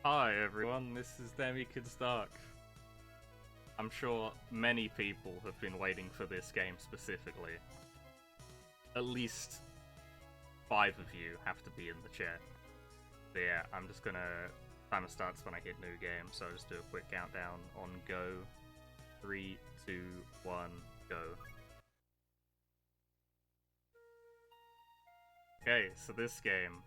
Hi everyone, this is Demikids Dark. I'm sure many people have been waiting for this game specifically. At least 5 of you have to be in the chat. But yeah, I'm just gonna... Timer starts when I hit new game, so I'll just do a quick countdown on go. 3, 2, 1, go. Okay, so this game...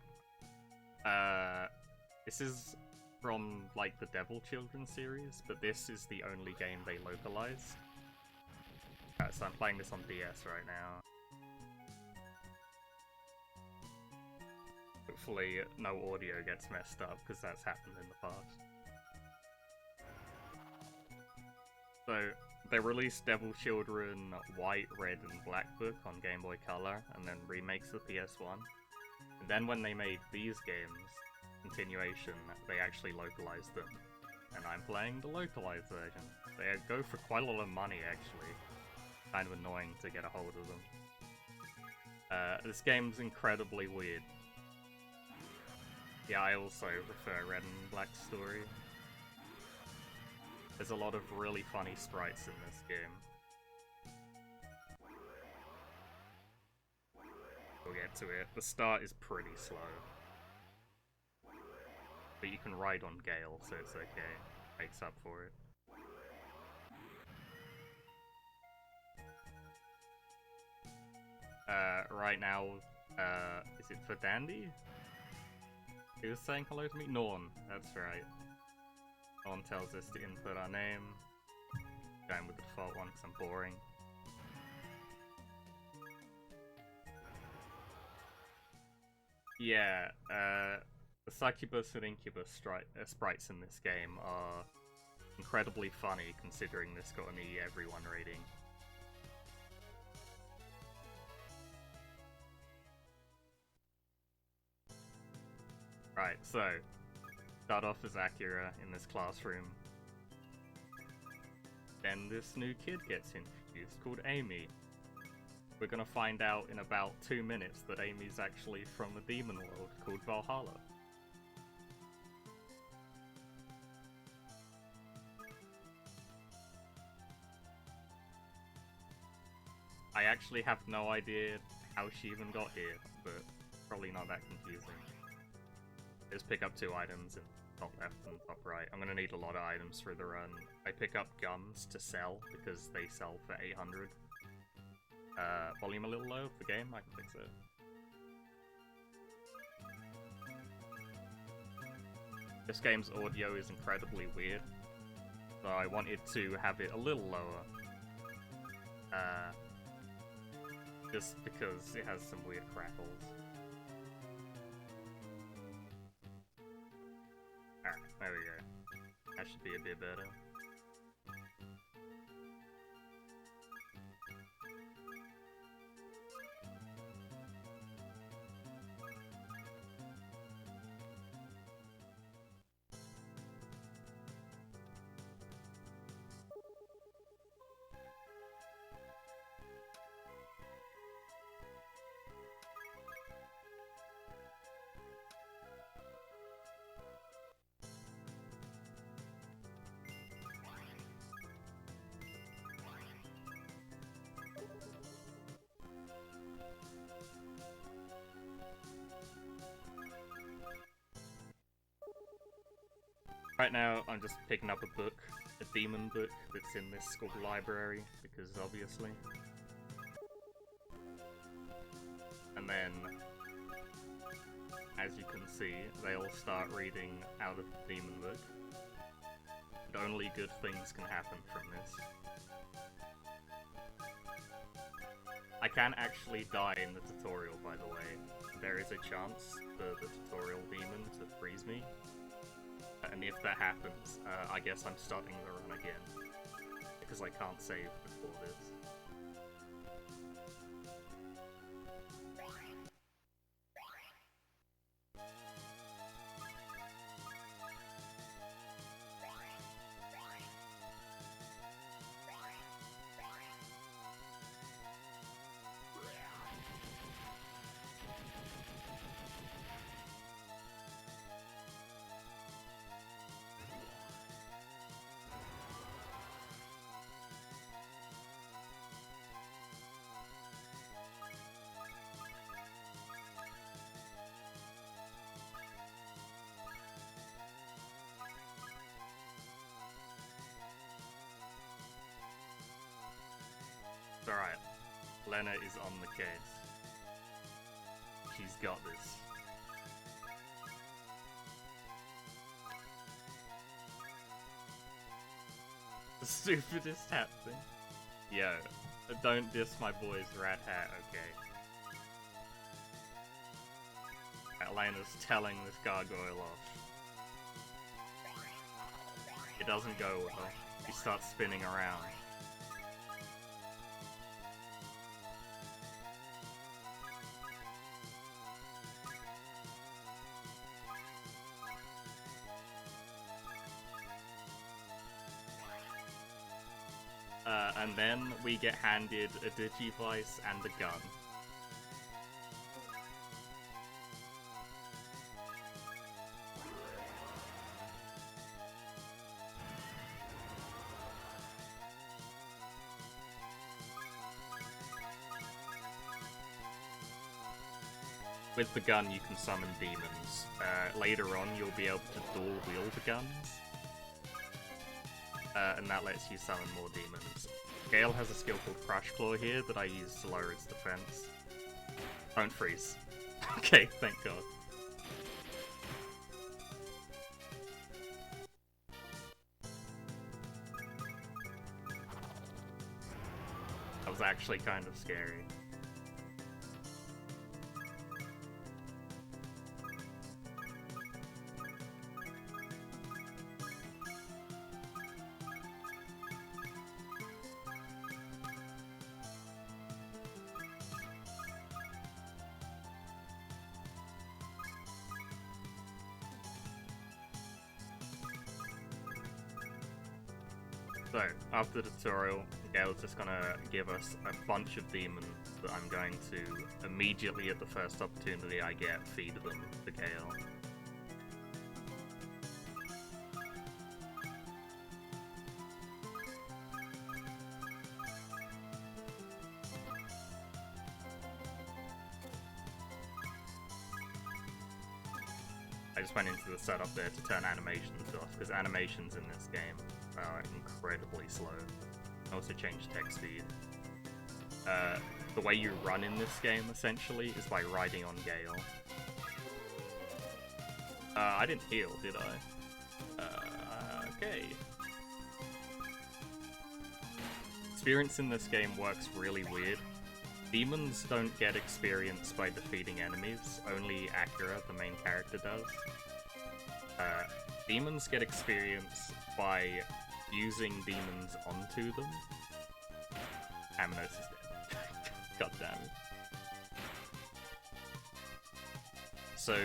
this is from, like, the Devil Children series, but this is the only game they localized. So I'm playing this on DS right now. Hopefully no audio gets messed up, because that's happened in the past. So, they released Devil Children White, Red, and Black Book on Game Boy Color, and then remakes the PS1. And then when they made these games, continuation, they actually localized them. And I'm playing the localized version. They go for quite a lot of money, actually. Kind of annoying to get a hold of them. This game's incredibly weird. Yeah, I also prefer Red and Black story. There's a lot of really funny sprites in this game. We'll get to it. The start is pretty slow. But you can ride on Gail, so it's okay. Makes up for it. Right now, is it for Dandy? He was saying hello to me? Norn, that's right. Norn tells us to input our name. Going with the default one because I'm boring. Yeah, the succubus and incubus sprites in this game are incredibly funny considering this got an everyone rating. Right, so, start off as Akira in this classroom. Then this new kid gets introduced called Amy. We're gonna find out in about 2 minutes that Amy's actually from a demon world called Valhalla. I actually have no idea how she even got here, but probably not that confusing. Just pick up 2 items in top left and top right. I'm gonna need a lot of items for the run. I pick up gums to sell because they sell for 800. Volume a little low for the game, I can fix it. This game's audio is incredibly weird, so I wanted to have it a little lower. Just because it has some weird crackles. Alright, there we go. That should be a bit better. Right now, I'm just picking up a book, a demon book that's in this school library, because obviously. And then, as you can see, they all start reading out of the demon book. But only good things can happen from this. I can actually die in the tutorial, by the way. There is a chance for the tutorial demon to freeze me. And if that happens, I guess I'm starting the run again, because I can't save before this. Lena is on the case. She's got this. The stupidest hat thing. Yo, don't diss my boy's rat hat, okay? Elena's telling this gargoyle off. It doesn't go well. He starts spinning around. And then we get handed a digivice and a gun. With the gun you can summon demons. Later on you'll be able to dual wield the guns. And that lets you summon more demons. Gail has a skill called Crush Claw here that I use to lower its defense. Don't freeze. Okay, thank god. That was actually kind of scary. So, after the tutorial, Gail's just gonna give us a bunch of demons that I'm going to, immediately at the first opportunity I get, feed them to Gail. I just went into the setup there to turn animations off, because animations in this game are incredibly slow. I also changed text speed. The way you run in this game, essentially, is by riding on Gail. I didn't heal, did I? Okay. Experience in this game works really weird. Demons don't get experience by defeating enemies, only Akira, the main character, does. Demons get experience by using demons onto them. Aminos is dead. God damn it. So,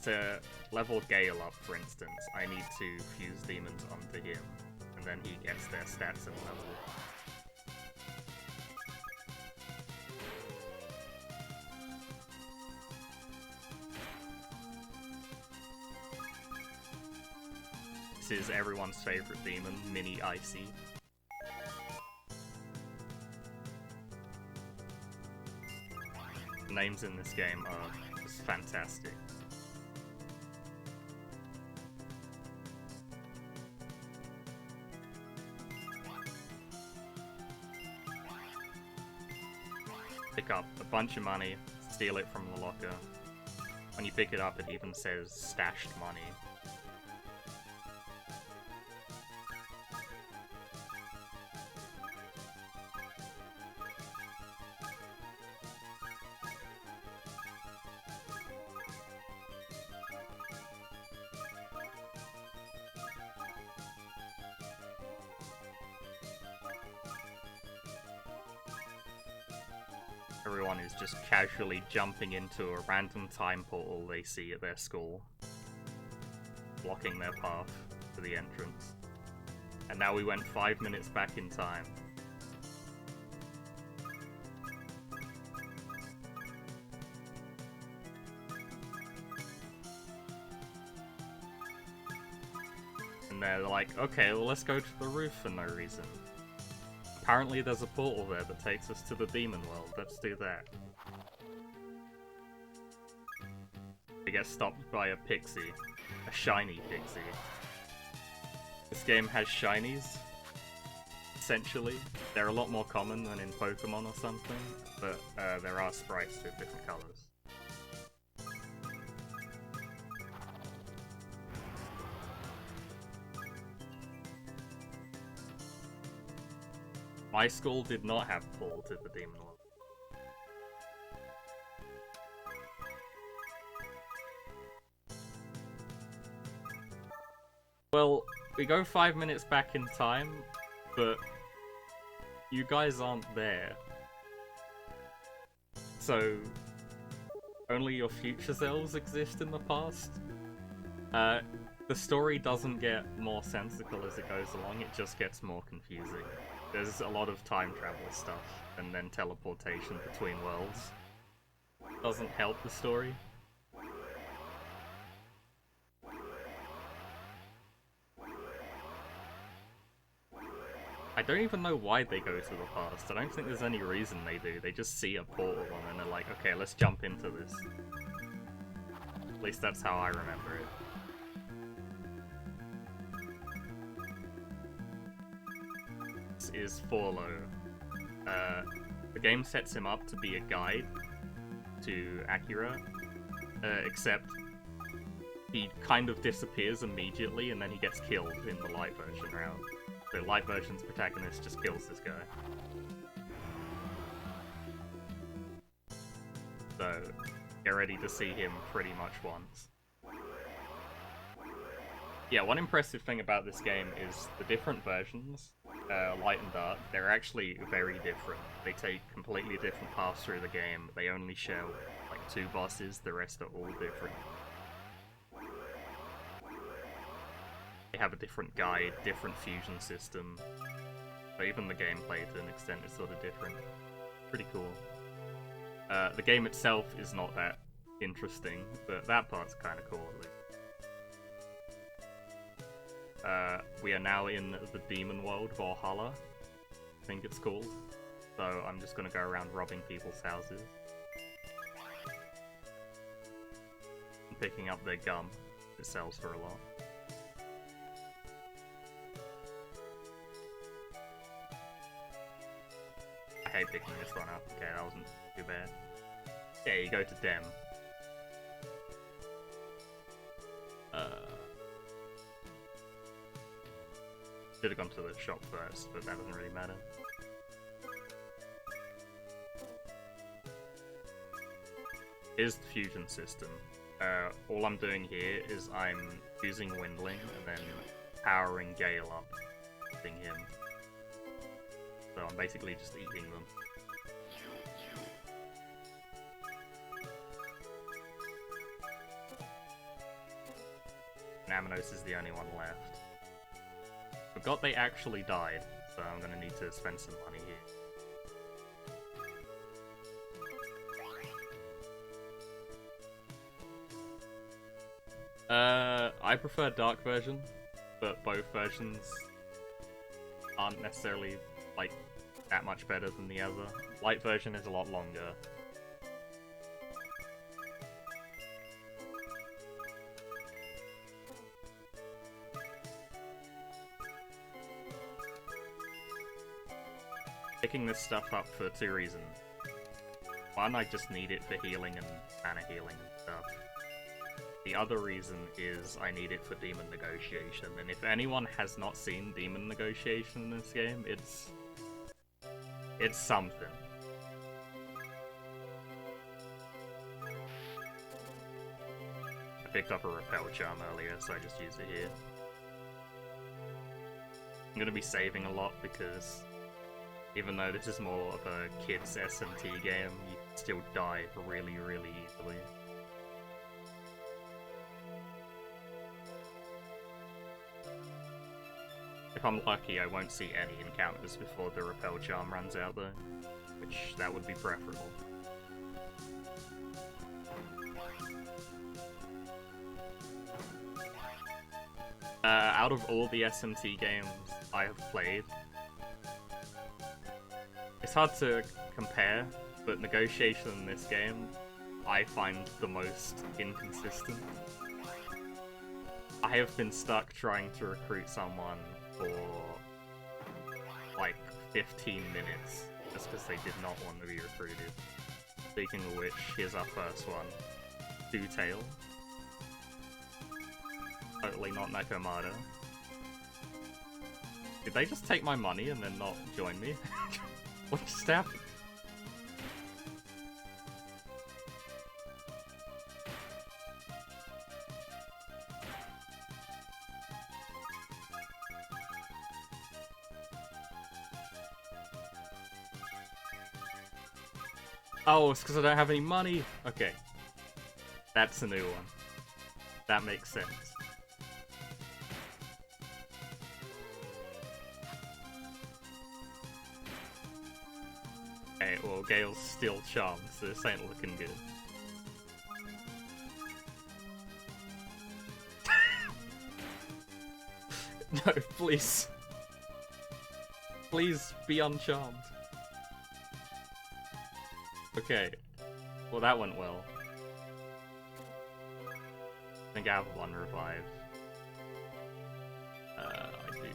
to level Gail up, for instance, I need to fuse demons onto him, and then he gets their stats and level. This is everyone's favorite demon, Mini Icy. The names in this game are just fantastic. Pick up a bunch of money, steal it from the locker. When you pick it up, it even says stashed money. Everyone is just casually jumping into a random time portal they see at their school, blocking their path to the entrance. And now we went 5 minutes back in time. And they're like, okay, well let's go to the roof for no reason. Apparently there's a portal there that takes us to the demon world. Let's do that. We get stopped by a pixie. A shiny pixie. This game has shinies. essentially. They're a lot more common than in Pokemon or something, but there are sprites with different colors. My school did not have Paul to the Demon World. Well, we go 5 minutes back in time, but you guys aren't there. So, only your future selves exist in the past? The story doesn't get more sensical as it goes along, it just gets more confusing. There's a lot of time travel stuff, and then teleportation between worlds. Doesn't help the story. I don't even know why they go to the past. I don't think there's any reason they do. They just see a portal and then they're like, okay, let's jump into this. At least that's how I remember it. This is Forlo. The game sets him up to be a guide to Akira, except he kind of disappears immediately and then he gets killed in the light version round. The light version's protagonist just kills this guy. So, get ready to see him pretty much once. Yeah, one impressive thing about this game is the different versions, light and dark, they're actually very different. They take completely different paths through the game. They only share like 2 bosses, the rest are all different. They have a different guide, different fusion system. So even the gameplay to an extent is sort of different. Pretty cool. The game itself is not that interesting, but that part's kind of cool at least. We are now in the Demon World, Valhalla, I think it's called. So I'm just gonna go around robbing people's houses. And picking up their gum. It sells for a lot. I hate picking this one up. Okay, that wasn't too bad. Yeah, you go to Dem. Should have gone to the shop first, but that doesn't really matter. Here's the fusion system. All I'm doing here is I'm using Windling and then powering Gail up, using him. So I'm basically just eating them. And Aminos is the only one left. Forgot they actually died, so I'm gonna need to spend some money here. I prefer dark version, but both versions aren't necessarily like that much better than the other. Light version is a lot longer. Picking this stuff up for 2 reasons. One, I just need it for healing and mana healing and stuff. The other reason is I need it for Demon Negotiation, and if anyone has not seen Demon Negotiation in this game, it's something. I picked up a Repel Charm earlier, so I just used it here. I'm gonna be saving a lot because even though this is more of a kid's SMT game, you can still die really, really easily. If I'm lucky, I won't see any encounters before the Repel Charm runs out though, which that would be preferable. Out of all the SMT games I have played, it's hard to compare, but negotiation in this game I find the most inconsistent. I have been stuck trying to recruit someone for like 15 minutes just because they did not want to be recruited. Speaking of which, here's our first one. Two-tail. Totally not Nakamada. Did they just take my money and then not join me? What just happened? Oh, it's because I don't have any money. Okay. That's a new one. That makes sense. Okay, well, Gail's still charmed, so this ain't looking good. No, please. Please be uncharmed. Okay. Well, that went well. I think I have one revive. I do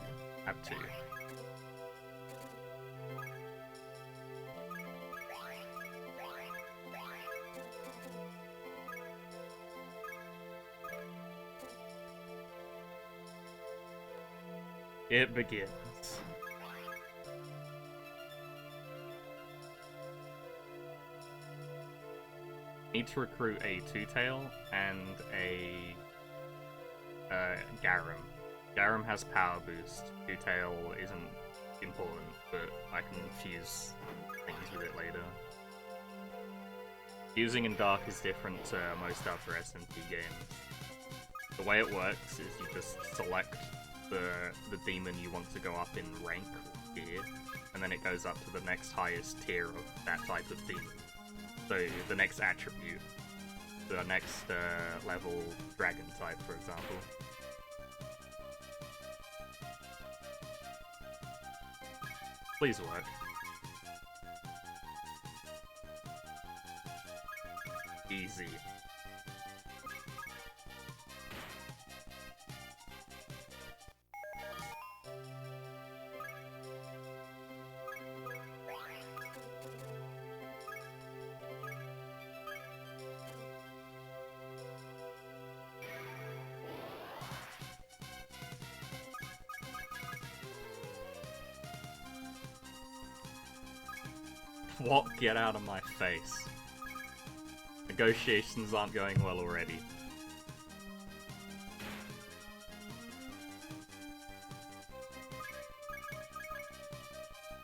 have two. It begins. Need to recruit a two-tail and a Garum. Garum has power boost. Two-tail isn't important, but I can fuse things with it later. Fusing in Dark is different to most other SMT games. The way it works is you just select the demon you want to go up in rank or tier, and then it goes up to the next highest tier of that type of demon. So the next attribute, the next level dragon type, for example. Please work. Easy. What? Get out of my face. Negotiations aren't going well already.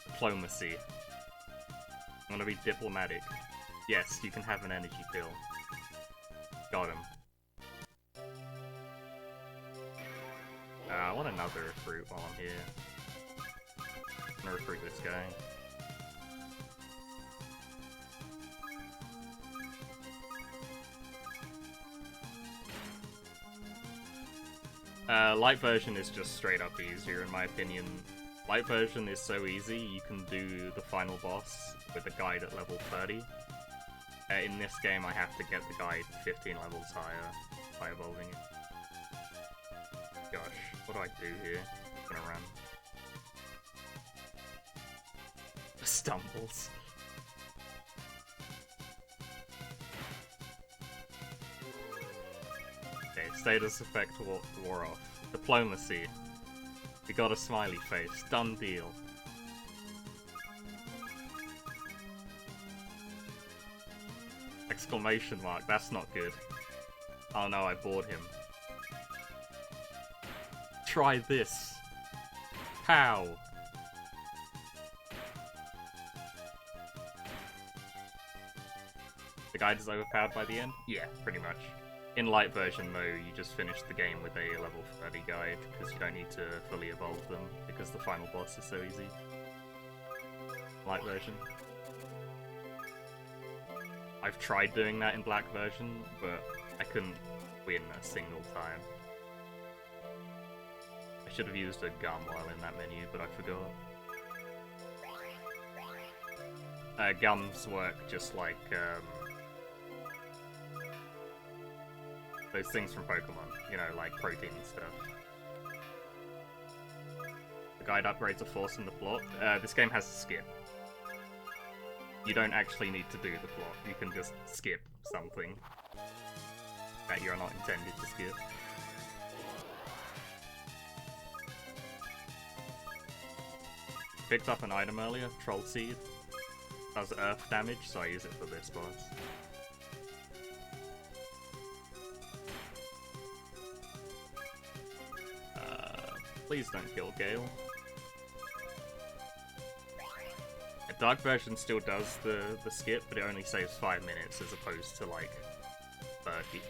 Diplomacy. I'm gonna be diplomatic. Yes, you can have an energy pill. Got him. I want another recruit while I'm here. I'm gonna recruit this guy. Light version is just straight up easier in my opinion. Light version is so easy, you can do the final boss with a guide at level 30. In this game I have to get the guide 15 levels higher by evolving it. Gosh, what do I do here? I'm gonna run. Stumbles. Okay, status effect wore off. Diplomacy. We got a smiley face. Done deal. Exclamation mark. That's not good. Oh no, I bored him. Try this. Pow. The guide is overpowered by the end? Yeah, pretty much. In light version though, you just finish the game with a level 30 guide, because you don't need to fully evolve them, because the final boss is so easy. Light version. I've tried doing that in black version, but I couldn't win a single time. I should have used a gum while in that menu, but I forgot. Gums work just like, those things from Pokemon, you know, like protein and stuff. The guide upgrades are forced in the plot. This game has a skip. You don't actually need to do the plot. You can just skip something that you're not intended to skip. Picked up an item earlier, Troll Seed. Does earth damage, so I use it for this boss. Please don't kill Gail. A dark version still does the skip, but it only saves 5 minutes as opposed to like 30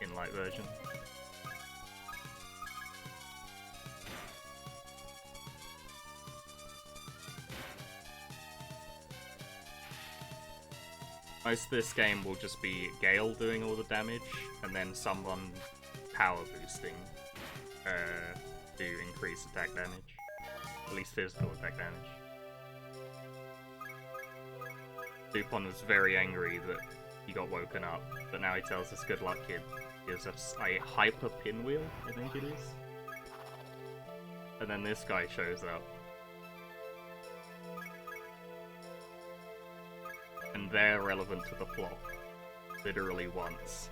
in light version. Most of this game will just be Gail doing all the damage, and then someone power boosting to increase attack damage. At least physical attack damage. Dupont was very angry that he got woken up, but now he tells us good luck kid. Gives us a hyper pinwheel, I think it is. And then this guy shows up. And they're relevant to the plot. Literally once.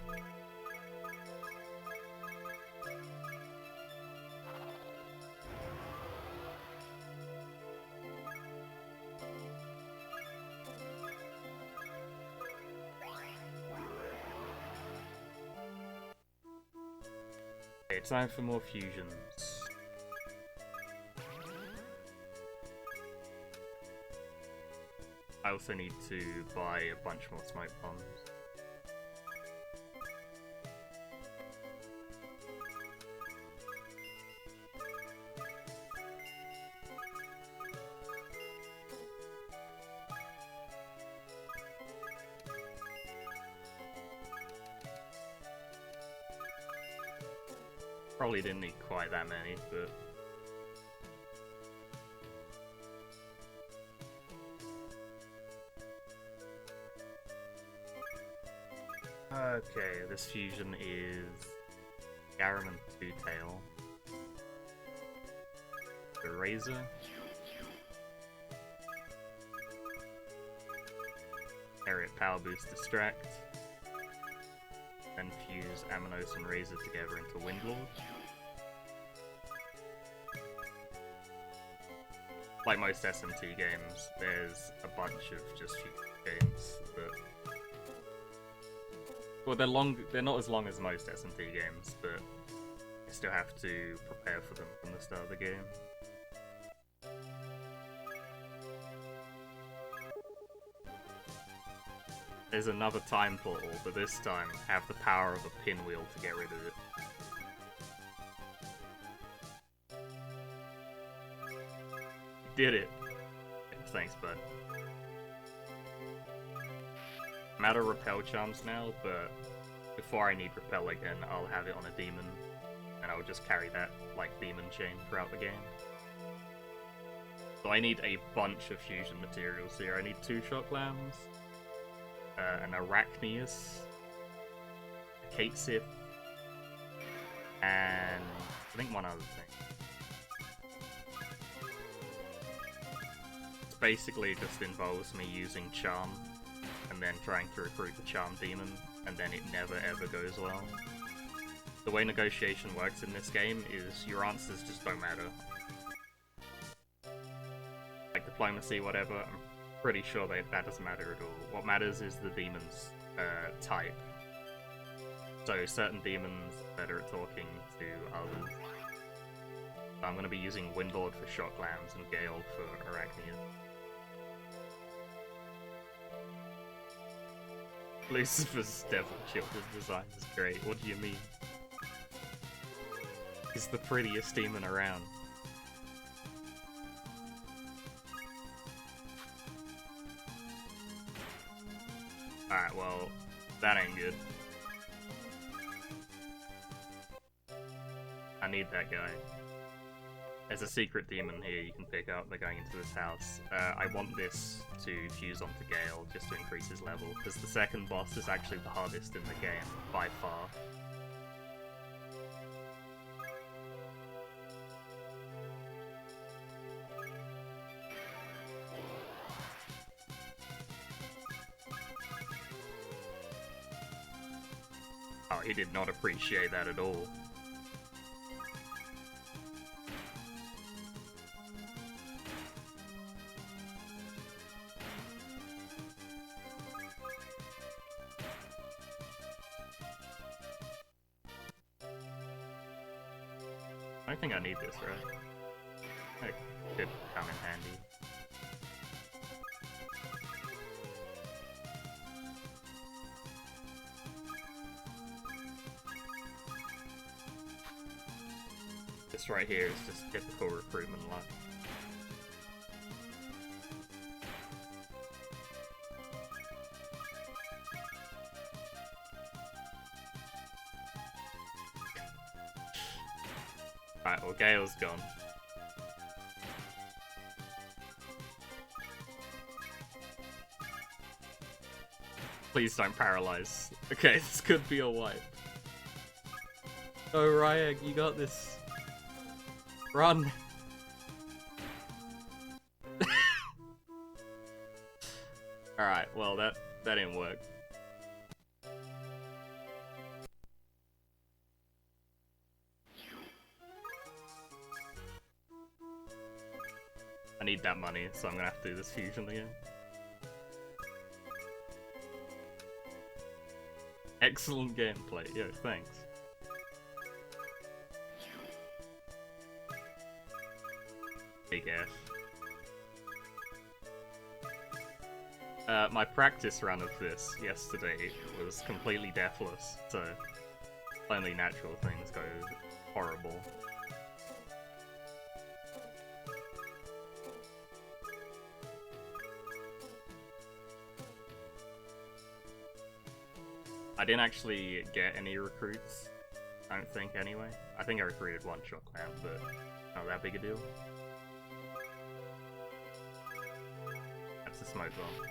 Okay, time for more fusions. I also need to buy a bunch more smoke bombs. Probably didn't need quite that many, but... Okay, this fusion is Gargoyle Two-Tail. The Razor. Harriet Power Boost Distract. Then fuse Aminos and Razor together into Windlord. Like most SMT games, there's a bunch of just games that... Well, they're not as long as most SMT games, but you still have to prepare for them from the start of the game. There's another time portal, but this time have the power of a pinwheel to get rid of it. Did it! Thanks, bud. I'm out of repel charms now, but before I need repel again, I'll have it on a demon, and I'll just carry that, like, demon chain throughout the game. So I need a bunch of fusion materials here. I need 2 shock lambs, an Arachneus, a Kate Sip, and I think one other thing. It basically just involves me using Charm, and then trying to recruit the Charm Demon, and then it never ever goes well. The way negotiation works in this game is your answers just don't matter. Like diplomacy, whatever, I'm pretty sure that doesn't matter at all. What matters is the demon's type. So certain demons are better at talking to others. So I'm going to be using Windlord for Shock Lambs and Gail for Arachneus. Lucifer's Devil Children's design is great. What do you mean? He's the prettiest demon around. Alright, well, that ain't good. I need that guy. There's a secret demon here you can pick up by going into this house. I want this to fuse onto Gail, just to increase his level, because the second boss is actually the hardest in the game, by far. Oh, he did not appreciate that at all. I don't think I need this, right? It could come in handy. This right here is just typical recruitment luck. Alright, well, Gail's gone. Please don't paralyze. Okay, this could be a wipe. Oh, Ryeg, you got this. Run! Alright, well, that didn't work. I need that money, so I'm gonna have to do this fusion again. Excellent gameplay. Yo, thanks. Big F. My practice run of this yesterday was completely deathless, so only natural things go horrible. I didn't actually get any recruits, I don't think, anyway. I think I recruited one shot clan, but not that big a deal. That's a smoke bomb.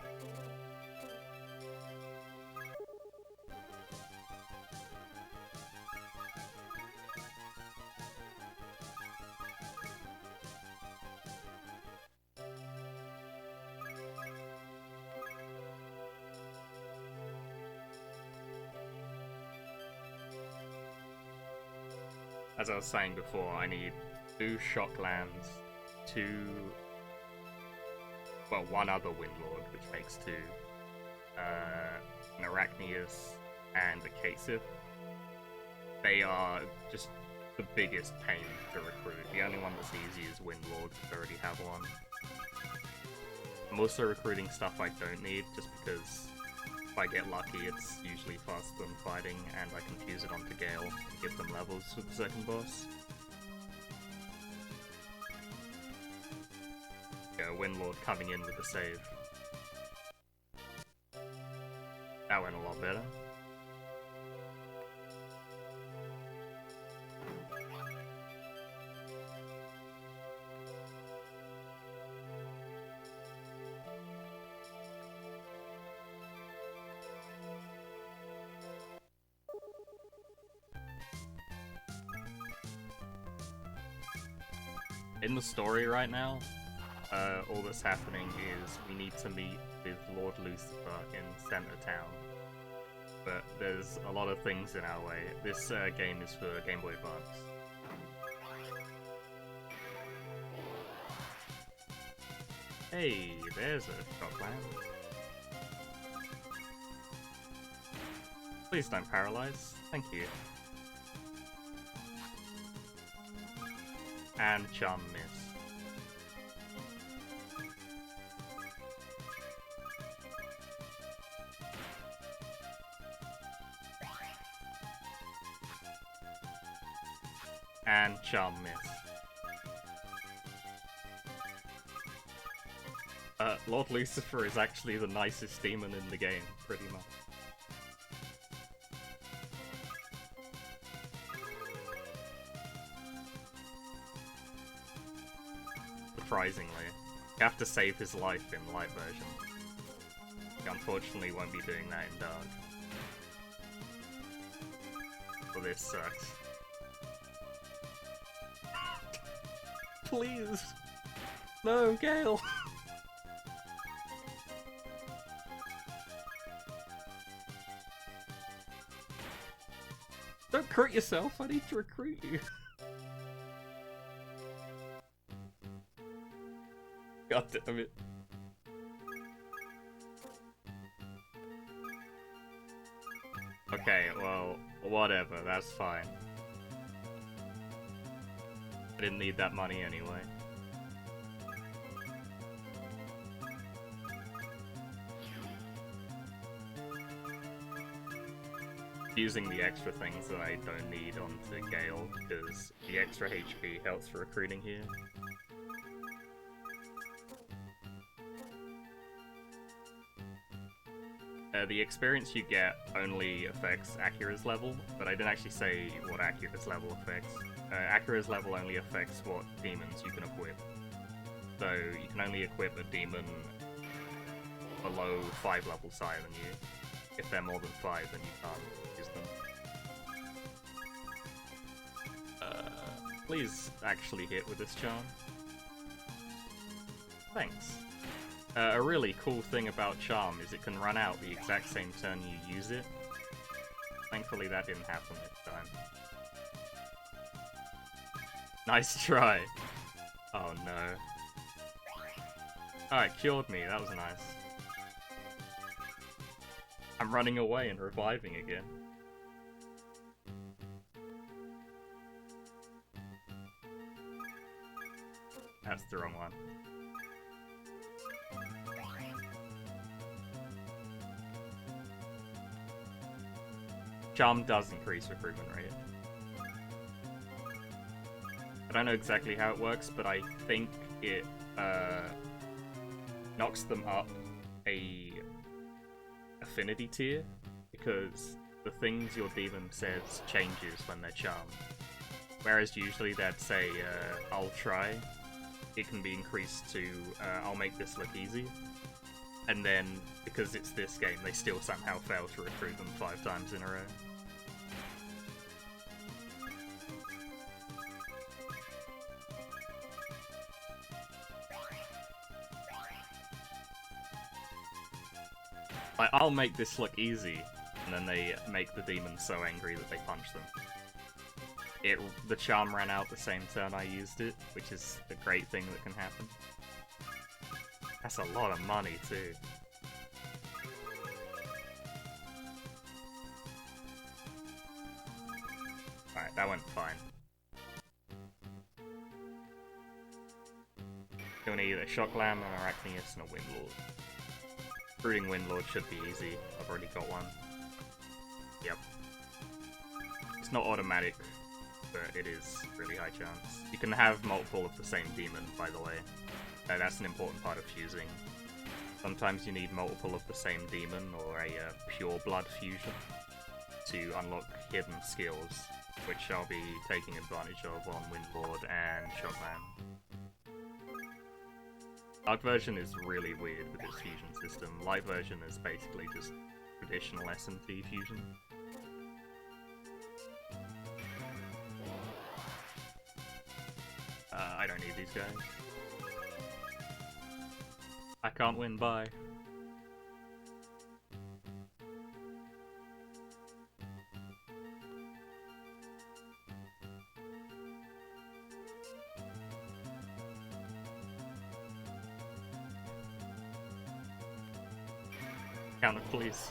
As I was saying before, I need 2 shock lands, one other Windlord, which makes 2, an Arachneus and a Kasif. They are just the biggest pain to recruit. The only one that's easy is Windlord, because I already have one. I'm also recruiting stuff I don't need, just because if I get lucky, it's usually faster than fighting, and I can fuse it onto Gail and give them levels for the second boss. Yeah, Windlord coming in with a save. That went a lot better. In the story right now, all that's happening is we need to meet with Lord Lucifer in Center Town. But there's a lot of things in our way. This game is for Game Boy Advance. Hey, there's a shotland. Please don't paralyze. Thank you. And charm miss. And charm miss. Lord Lucifer is actually the nicest demon in the game, pretty much. Surprisingly. You have to save his life in light version. You unfortunately won't be doing that in dark. So this sucks. Please! No, Gail! Don't crit yourself, I need to recruit you. God damn it. Okay, well, whatever, that's fine. I didn't need that money anyway. Using the extra things that I don't need onto Gail, because the extra HP helps for recruiting here. The experience you get only affects Akira's level, but I didn't actually say what Akira's level affects. Akira's level only affects what demons you can equip. So you can only equip a demon below 5 levels higher than you. If they're more than 5, then you can't use them. Please actually hit with this charm. Thanks. A really cool thing about Charm is it can run out the exact same turn you use it. Thankfully that didn't happen this time. Nice try! Oh no. Alright, cured me, that was nice. I'm running away and reviving again. That's the wrong one. Charm does increase recruitment rate. I don't know exactly how it works, but I think it knocks them up a affinity tier, because the things your demon says changes when they're charmed. Whereas usually they'd say, I'll try. It can be increased to, I'll make this look easy. And then, because it's this game, they still somehow fail to recruit them 5 times in a row. Like, I'll make this look easy, and then they make the demons so angry that they punch them. The charm ran out the same turn I used it, which is a great thing that can happen. That's a lot of money, too. Alright, that went fine. You'll need a Shocklam, an Arachneus, and a Windlord. Recruiting Windlord should be easy. I've already got one. Yep. It's not automatic, but it is really high chance. You can have multiple of the same demon, by the way. That's an important part of fusing. Sometimes you need multiple of the same demon or a pure blood fusion to unlock hidden skills, which I'll be taking advantage of on Windlord and Shockman. Dark version is really weird with its fusion system. Light version is basically just traditional SMT fusion. I don't need these guys. I can't win, bye. Counter, please.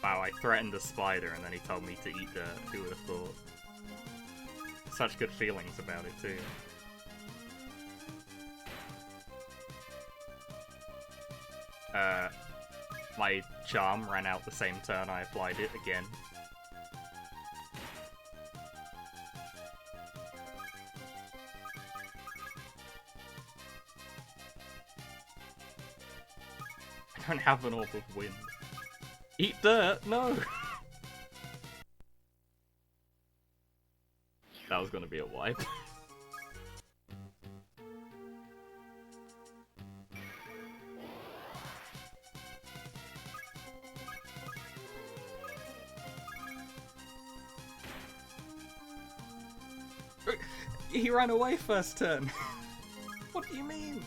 Wow, I threatened a spider and then he told me to eat dirt. Who would have thought? Such good feelings about it too. My charm ran out the same turn I applied it again. I don't have an orb of wind. Eat dirt! No! That was gonna be a wipe. He ran away first turn! What do you mean?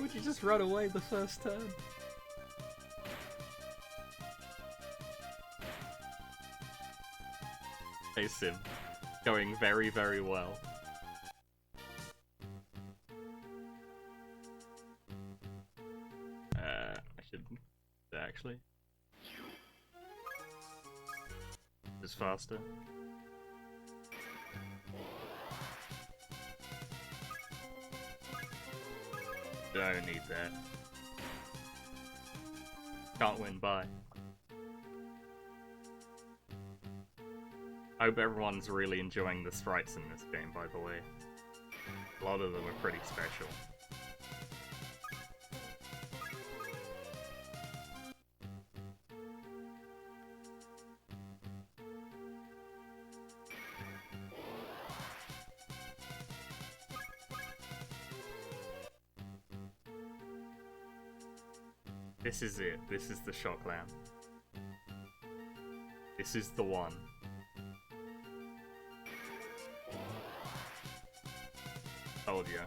Why would you just run away the first turn? Hey Sim, going very, very well. I should actually. It's faster. Don't need that. Can't win, bye. I hope everyone's really enjoying the sprites in this game, by the way. A lot of them are pretty special. This is it. This is the shock lamp. This is the one. Told ya.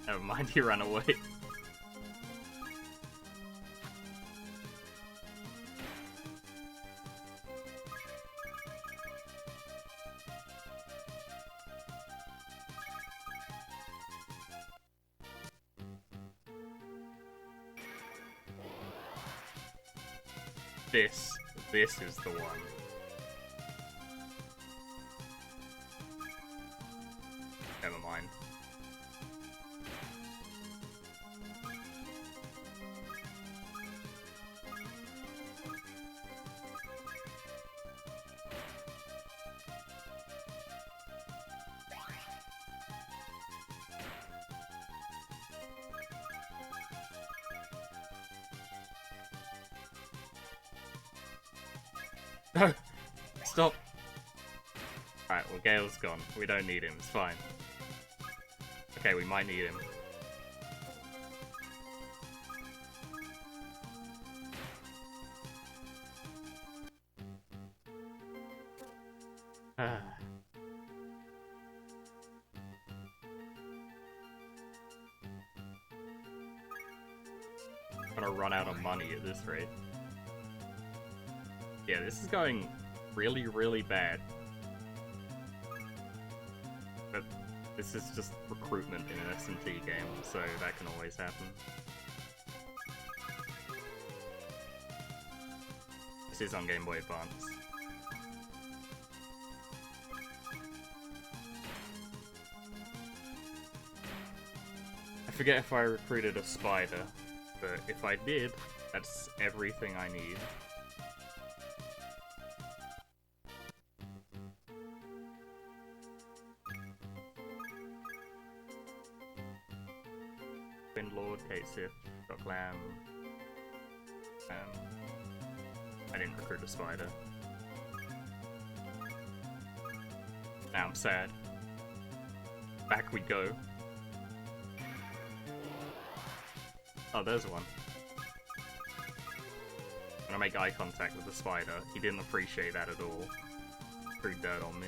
Never mind, he ran away. This is the one. Never mind. No! Stop! Alright, well Gail's gone. We don't need him, it's fine. Okay, we might need him. I'm gonna run out of money at this rate. Yeah, this is going really, really bad. But this is just recruitment in an SMT game, so that can always happen. This is on Game Boy Advance. I forget if I recruited a spider, but if I did, that's everything I need. Lord, K-Sith, Doc Lamb. I didn't recruit a spider. Now I'm sad. Back we go. Oh, there's one. When I make eye contact with the spider, he didn't appreciate that at all. Threw dirt on me.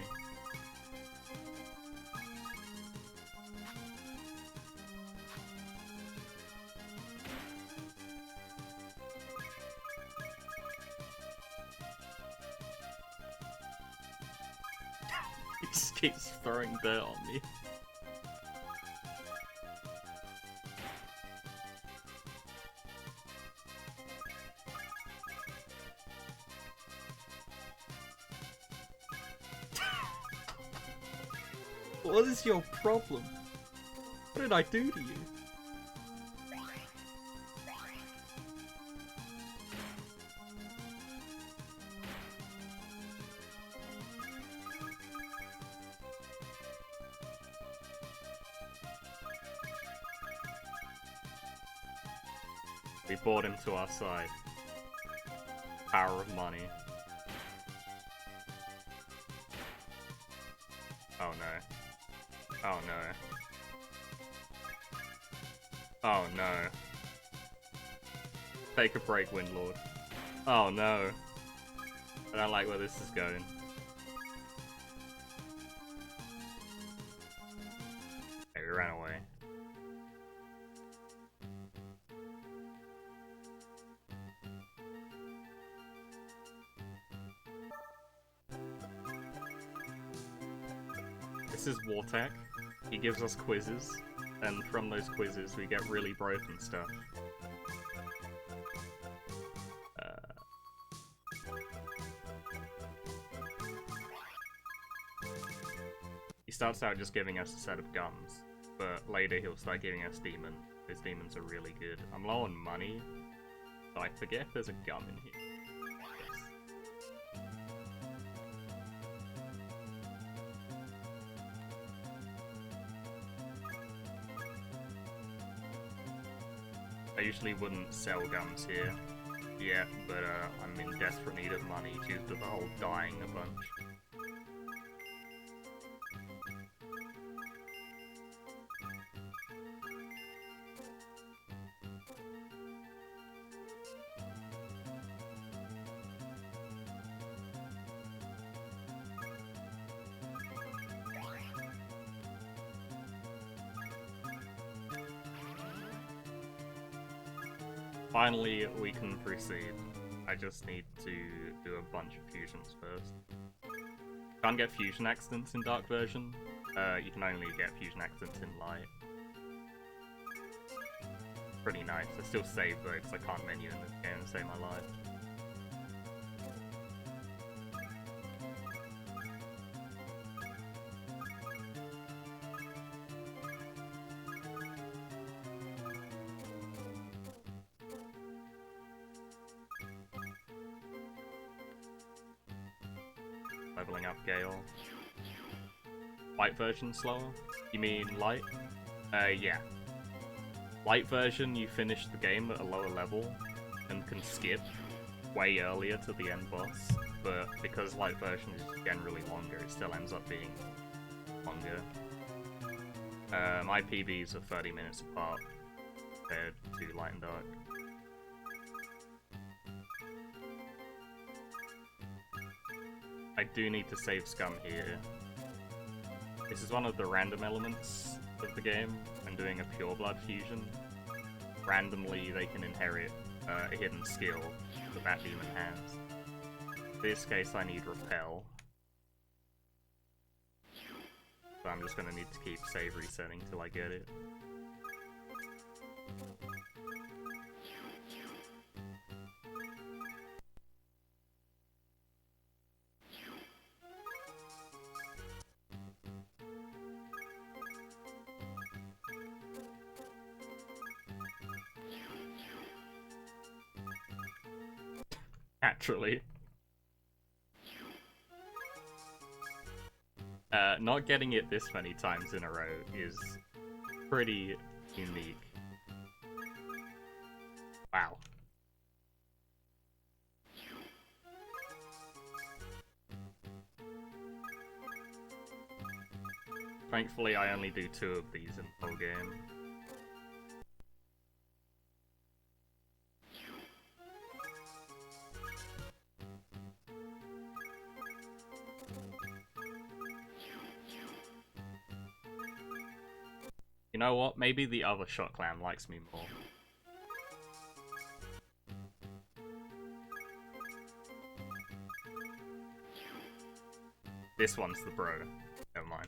He just keeps throwing dirt on me. What is your problem? What did I do to you? We brought him to our side. Power of money. Oh no. Oh no. Oh no. Take a break, Windlord. Oh no. I don't like where this is going. ran away. This is Wartech. He gives us quizzes, and from those quizzes we get really broken stuff. He starts out just giving us a set of guns, but later he'll start giving us demons. His demons are really good. I'm low on money, so I forget if there's a gun in here. I usually wouldn't sell guns here yet, but I'm in desperate need of money due to the whole dying a bunch. Finally, we can proceed. I just need to do a bunch of fusions first. Can't get fusion accidents in Dark version. You can only get fusion accidents in Light. Pretty nice. I still save though, because I can't menu in this game to save my life. Leveling up Gail. Light version slower? You mean Light? Yeah. Light version, you finish the game at a lower level and can skip way earlier to the end boss, but because Light version is generally longer, it still ends up being longer. My PBs are 30 minutes apart compared to Light and Dark. I do need to save scum here. This is one of the random elements of the game. I'm doing a pure blood fusion. Randomly, they can inherit a hidden skill that demon has. In this case, I need repel. So I'm just gonna need to keep save resetting till I get it. Naturally. Not getting it this many times in a row is pretty unique. Wow. Thankfully, I only do 2 of these in the whole game. You know what? Maybe the other shot clan likes me more. This one's the bro. Never mind.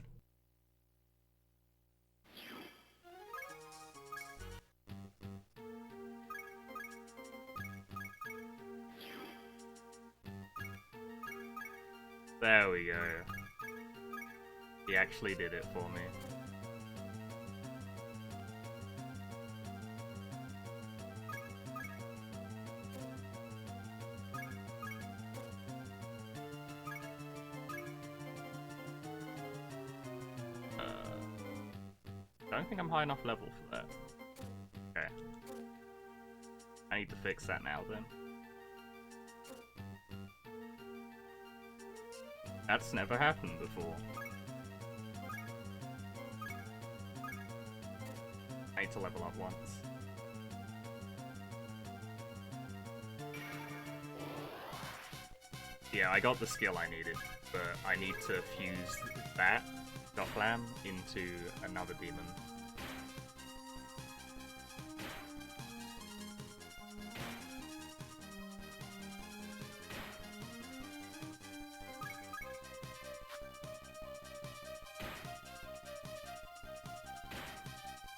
There we go. He actually did it for me. I don't think I'm high enough level for that. Okay. I need to fix that now then. That's never happened before. I need to level up once. Yeah, I got the skill I needed, but I need to fuse that Docklam into another demon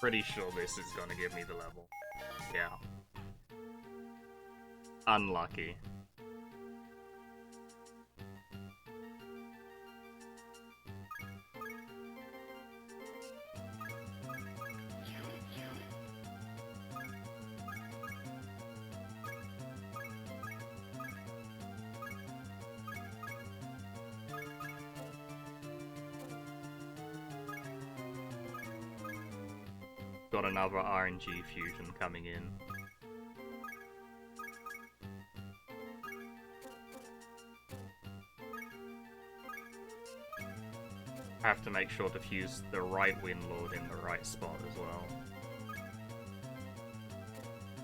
Pretty sure this is gonna give me the level. Yeah. Unlucky. Got another RNG fusion coming in. I have to make sure to fuse the right Windlord in the right spot as well.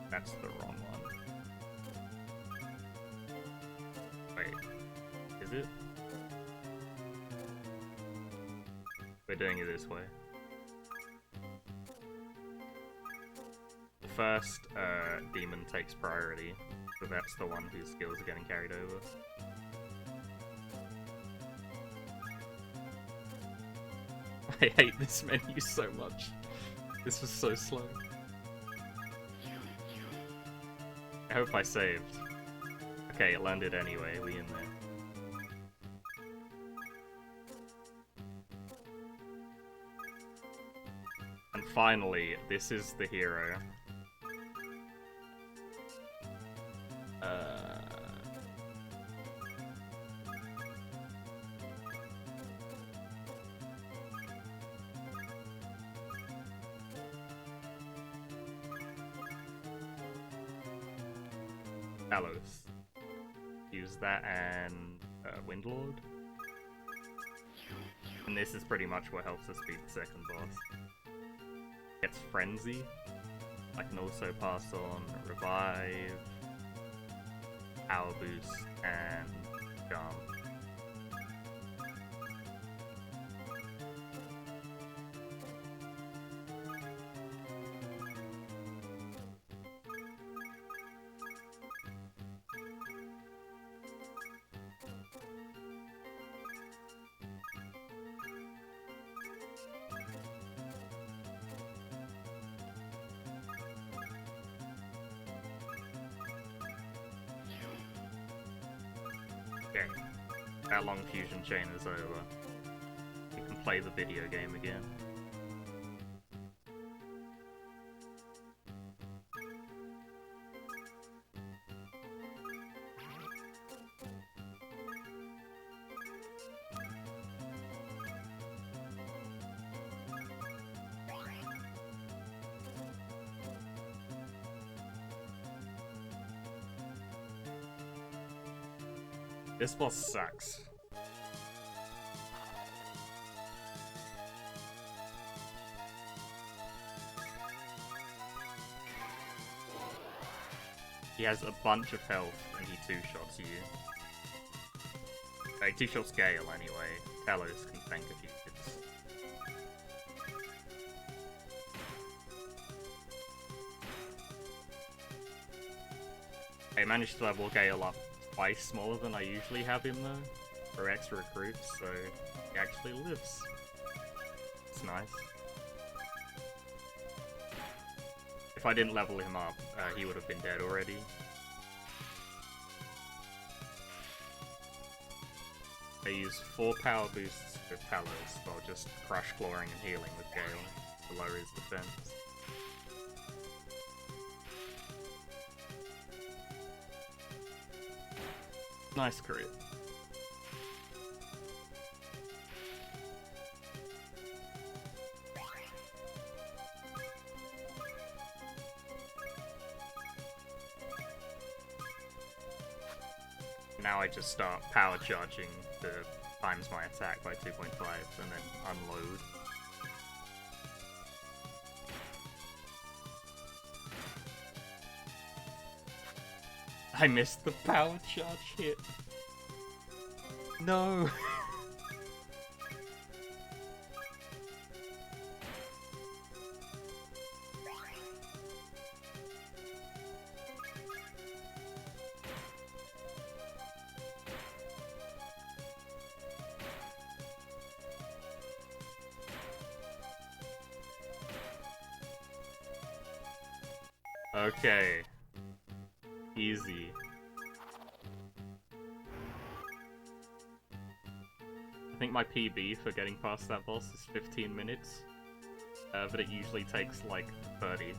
That's the wrong one. Wait, is it? We're doing it this way. The first demon takes priority, so that's the one whose skills are getting carried over. I hate this menu so much. This was so slow. I hope I saved. Okay, it landed anyway, we in there. And finally, this is the hero. Talos. Use that and Windlord. And this is pretty much what helps us beat the second boss. Gets Frenzy. I can also pass on Revive, Power Boost, and Jump. Okay, that long fusion chain is over. We can play the video game again. This boss sucks. He has a bunch of health and he two-shots you. Like, two-shots Gail anyway. Talos can tank a few hits. I managed to level Gail up twice smaller than I usually have him though, for extra recruits, so he actually lives. It's nice. If I didn't level him up, he would have been dead already. I use 4 power boosts with Talos while just crush clawing and healing with Gail to lower his defense. Nice crit. Now I just start power charging to times my attack by 2.5 and then unload. I missed the power charge hit. No. Okay. Easy. I think my PB for getting past that boss is 15 minutes, but it usually takes like 30.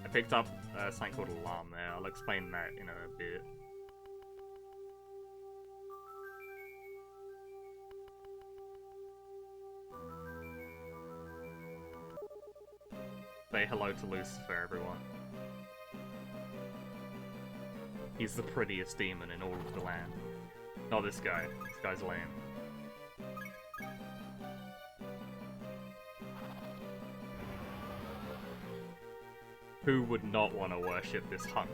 I picked up something called Alarm there, I'll explain that in a bit. Say hello to Lucifer, everyone. He's the prettiest demon in all of the land. Not this guy. This guy's lame. Who would not want to worship this hunk?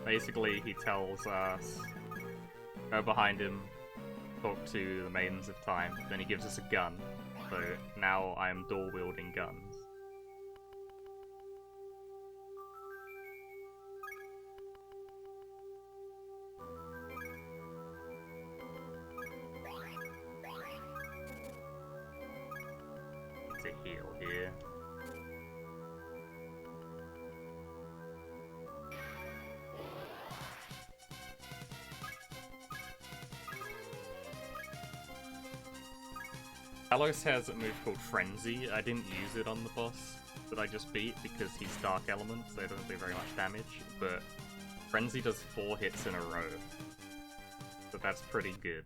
Basically, he tells us, go behind him, talk to the Maidens of Time, then he gives us a gun. So now I am dual-wielding guns. To heal here. Talos has a move called Frenzy. I didn't use it on the boss that I just beat because he's Dark Element, so it doesn't do very much damage, but Frenzy does 4 hits in a row. So that's pretty good.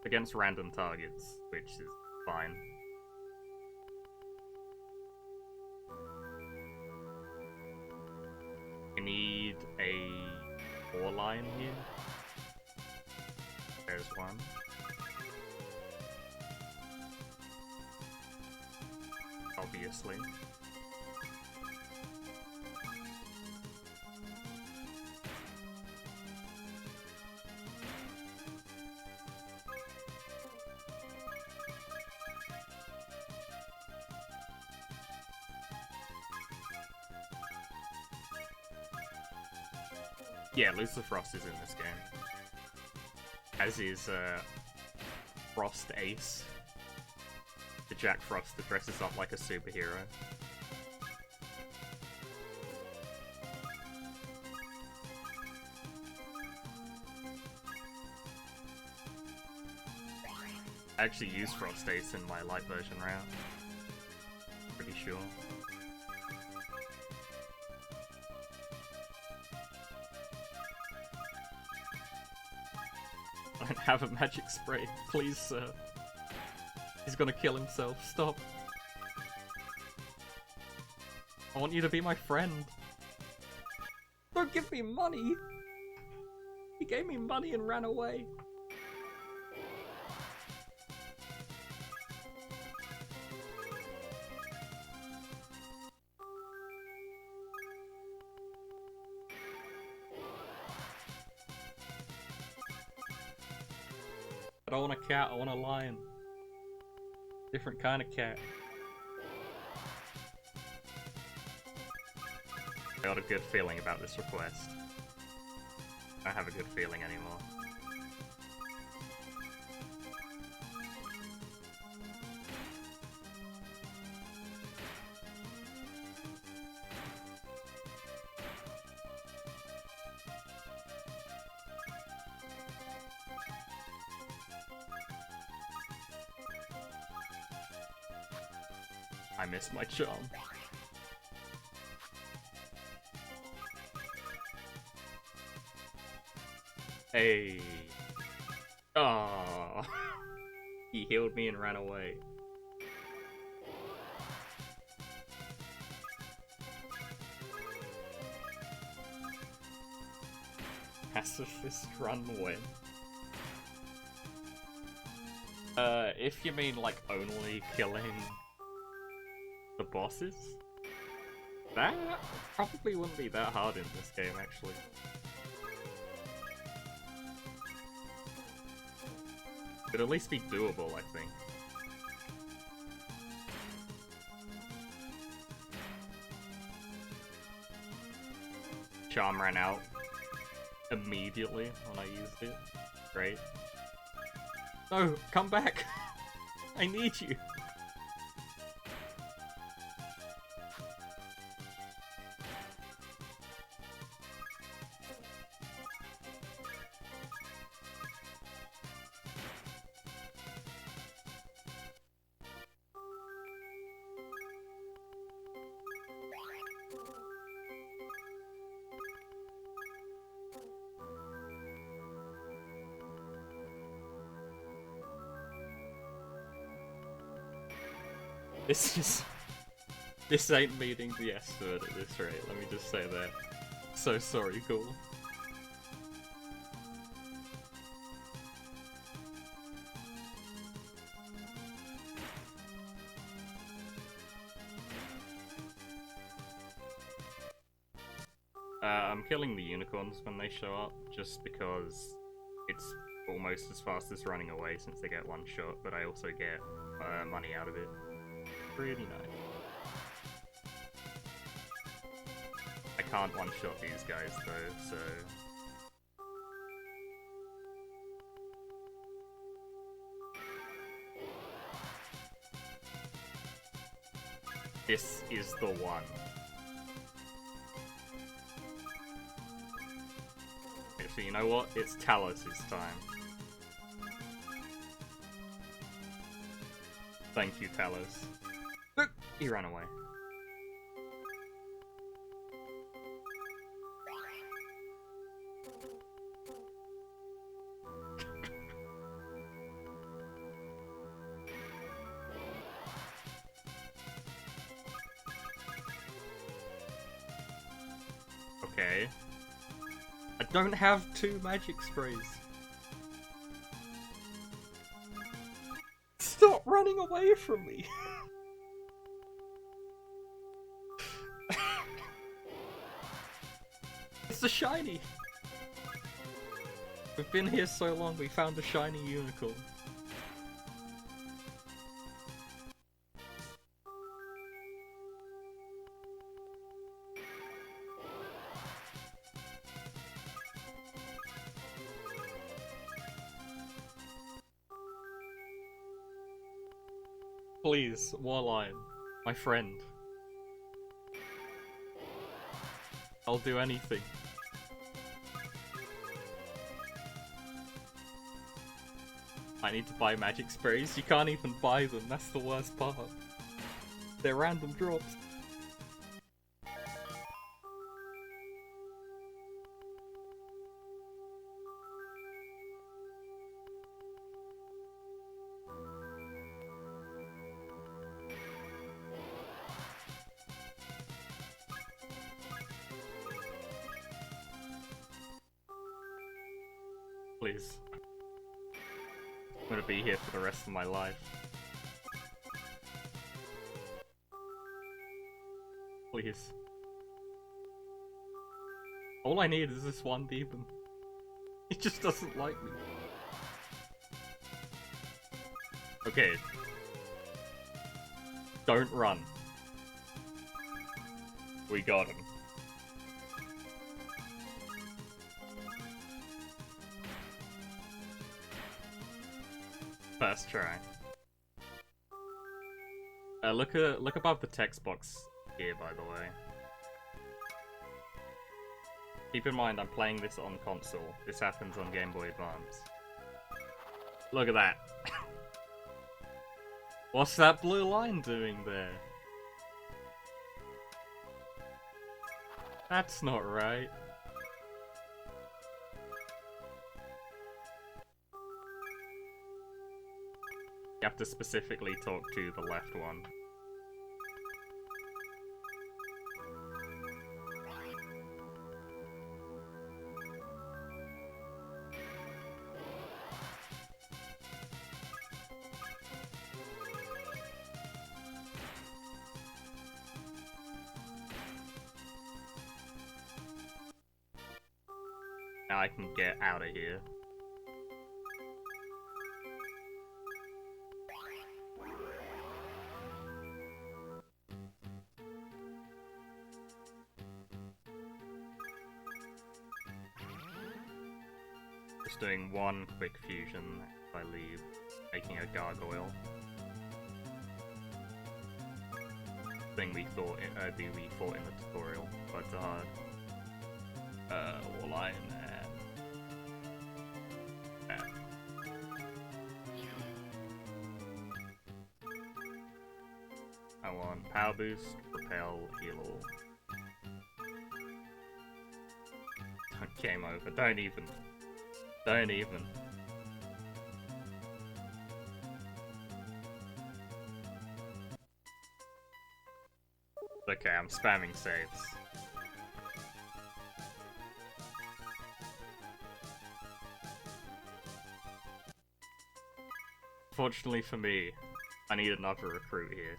Against random targets, which is fine. I need a 4 line here. There's one. Obviously. Yeah, Lucifer is in this game. As is Frost Ace. The Jack Frost that dresses up like a superhero. I actually used Frost Ace in my light version round. Pretty sure. I don't have a magic spray. Please, sir. He's gonna kill himself. Stop. I want you to be my friend. Don't give me money! He gave me money and ran away. I don't want a cat, I want a lion. Different kind of cat. I got a good feeling about this request. I don't have a good feeling anymore. I miss my charm. Hey. Oh. He healed me and ran away. Pacifist run when? If you mean like only killing the bosses? That probably wouldn't be that hard in this game, actually. It'd at least be doable, I think. charm ran out immediately when I used it. Great. No, come back! I need you! This ain't meeting the estimate at this rate, let me just say that. So sorry, cool. I'm killing the unicorns when they show up, just because it's almost as fast as running away since they get one shot, but I also get money out of it. Really nice. I can't one-shot these guys though, so... This is the one. Actually, you know what? It's Talos' time. Thank you, Talos. Look! He ran away. Okay. I don't have 2 magic sprays. Stop running away from me! It's a shiny! We've been here so long, we found a shiny unicorn. Please, Warline, my friend. I'll do anything. I need to buy magic sprays. You can't even buy them, that's the worst part. They're random drops. Please. I'm gonna be here for the rest of my life. Please. All I need is this one demon. He just doesn't like me. Okay. Don't run. We got him. First try. Look above the text box here, by the way. Keep in mind, I'm playing this on console. This happens on Game Boy Advance. Look at that. What's that blue line doing there? That's not right. You have to specifically talk to the left one. Now I can get out of here. Just doing one quick fusion if I leave, making a Gargoyle. Thing we fought in the tutorial, but Warline and I want Power Boost, Repel, Heal All. Game over, don't even. Okay, I'm spamming saves. Fortunately for me, I need another recruit here.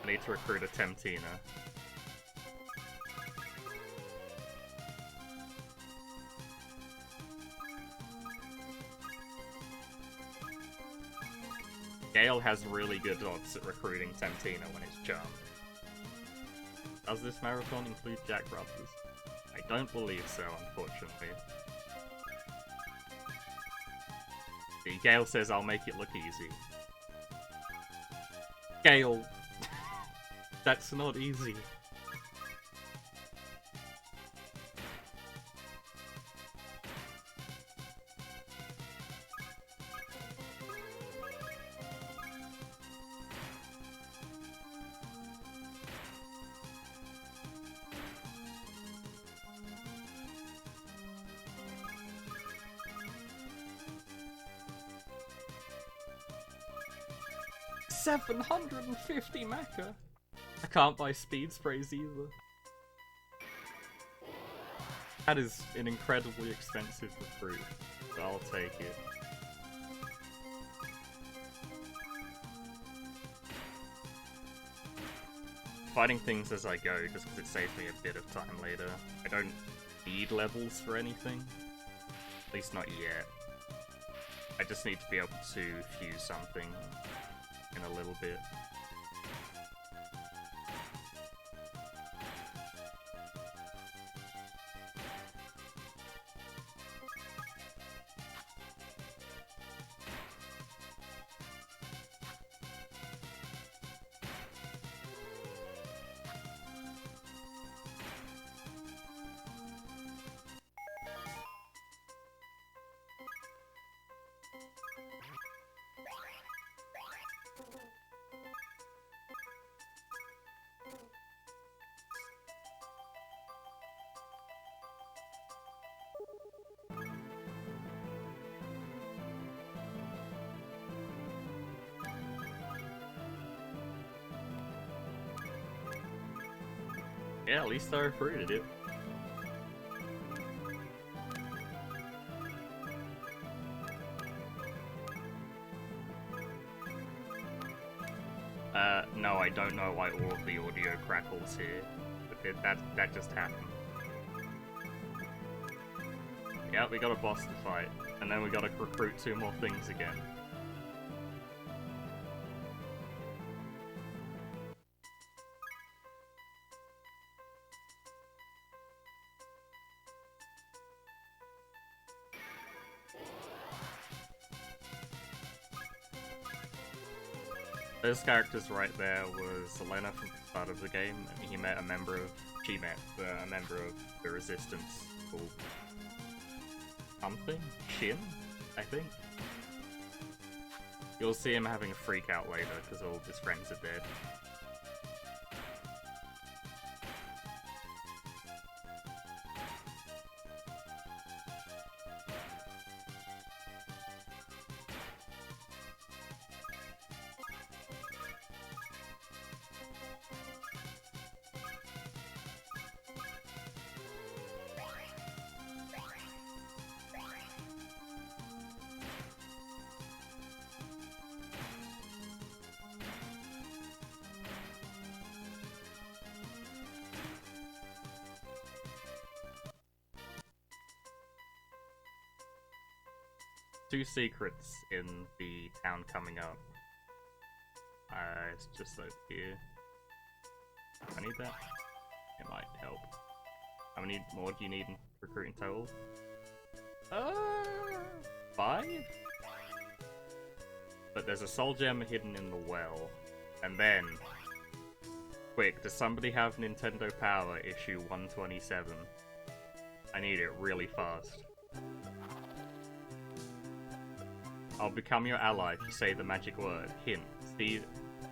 I need to recruit a Temptina. Gail has really good odds at recruiting Temptina when it's charmed. Does this marathon include Jackrabbits? I don't believe so, unfortunately. See, Gail says I'll make it look easy. Gail! That's not easy. $750 mecha! I can't buy speed sprays either. That is an incredibly expensive recruit, but I'll take it. Fighting things as I go, just because it saves me a bit of time later. I don't need levels for anything. At least not yet. I just need to be able to fuse something in a little bit. Yeah, at least I recruited it. No, I don't know why all of the audio crackles here, but that just happened. Yeah, we got a boss to fight, and then we gotta recruit 2 more things again. Those characters right there was Selena from the start of the game, and she met a member of the Resistance called something? Shin, I think. You'll see him having a freak out later because all of his friends are dead. Two secrets in the town coming up. It's just over here. I need that? It might help. How many more do you need recruiting total? 5? But there's a soul gem hidden in the well. And then... Quick, does somebody have Nintendo Power issue 127? I need it really fast. I'll become your ally if you say the magic word. Hint. See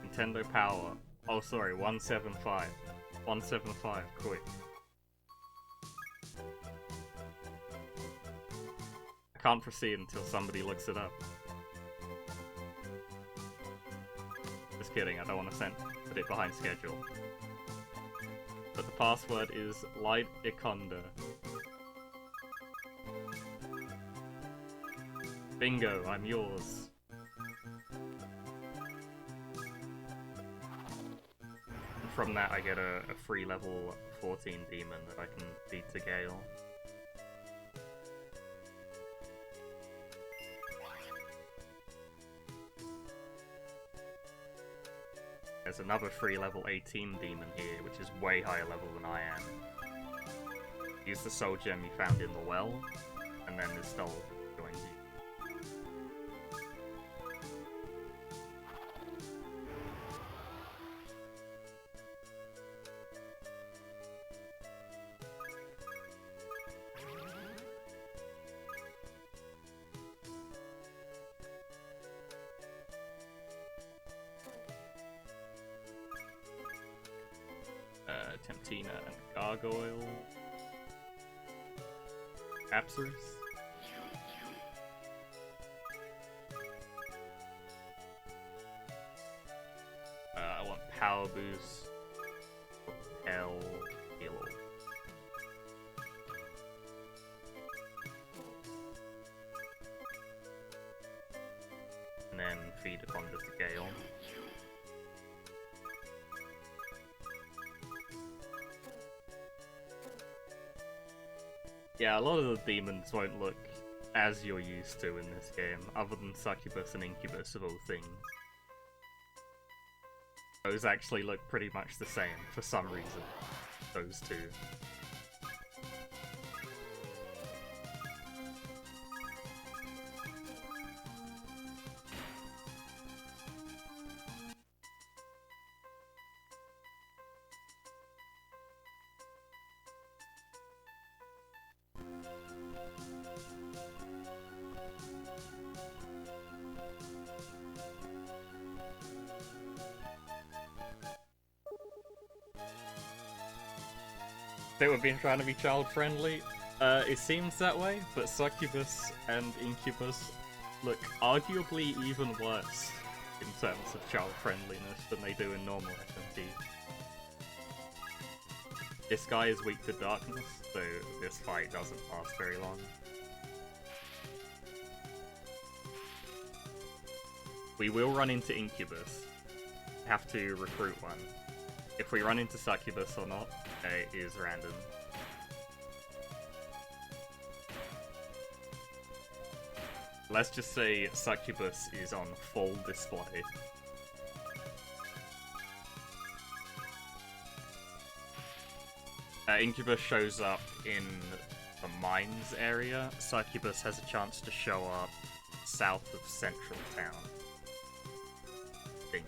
Nintendo Power. Oh, sorry, 175. 175, quick. I can't proceed until somebody looks it up. Just kidding, I don't want to put it behind schedule. But the password is Light Iconda. Bingo, I'm yours. And from that I get a free level 14 demon that I can feed to Gail. There's another free level 18 demon here, which is way higher level than I am. Use the soul gem you found in the well, and then this soul joins you. Temptina and Gargoyle. Apsers. I want Power Boost. Propel. Heal. And then feed upon this to Gail. Yeah, a lot of the demons won't look as you're used to in this game, other than Succubus and Incubus of all things. Those actually look pretty much the same, for some reason. Those two. They were being trying to be child-friendly. It seems that way, but Succubus and Incubus look arguably even worse in terms of child-friendliness than they do in normal SMT. This guy is weak to darkness, so this fight doesn't last very long. We will run into Incubus. Have to recruit one. If we run into Succubus or not, is random. Let's just say Succubus is on full display. Incubus shows up in the mines area. Succubus has a chance to show up south of central town. I think.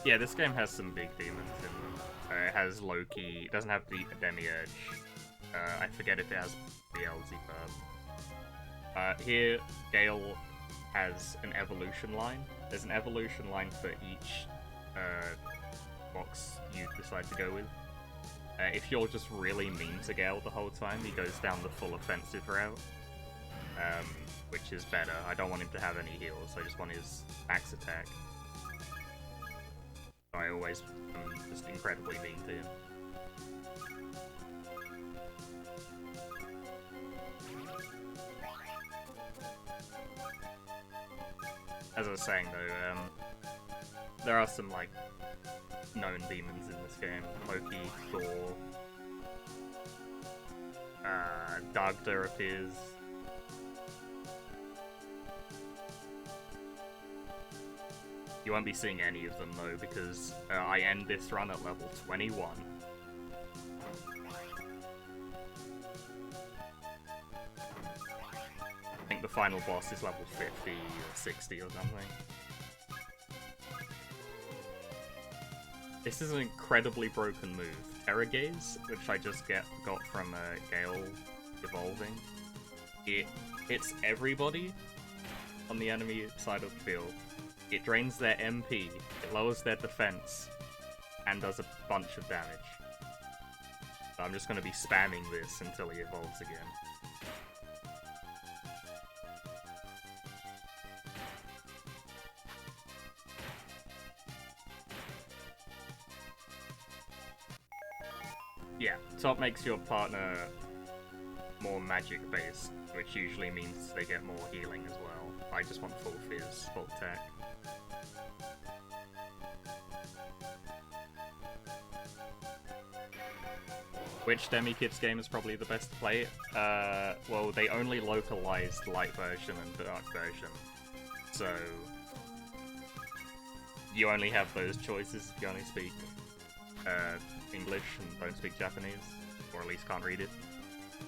Yeah, this game has some big demons in them. It has Loki, it doesn't have the Demikids. I forget if it has Beelzebub. Here, Gail has an evolution line. There's an evolution line for each box you decide to go with. If you're just really mean to Gail the whole time, he goes down the full offensive route. Which is better. I don't want him to have any heals, I just want his max attack. I always am just incredibly mean to him. As I was saying though, there are some like known demons in this game. Loki, Thor, Dagda appears. You won't be seeing any of them though, because I end this run at level 21. I think the final boss is level 50 or 60 or something. This is an incredibly broken move. Terror Gaze, which I just got from Gail evolving. It hits everybody on the enemy side of the field. It drains their MP, it lowers their defense, and does a bunch of damage. So I'm just going to be spamming this until he evolves again. Yeah, top makes your partner more magic-based, which usually means they get more healing as well. I just want full fizz, full tech. Which Demikids game is probably the best to play? Well, they only localized light version and dark version, so you only have those choices if you only speak English and don't speak Japanese, or at least can't read it.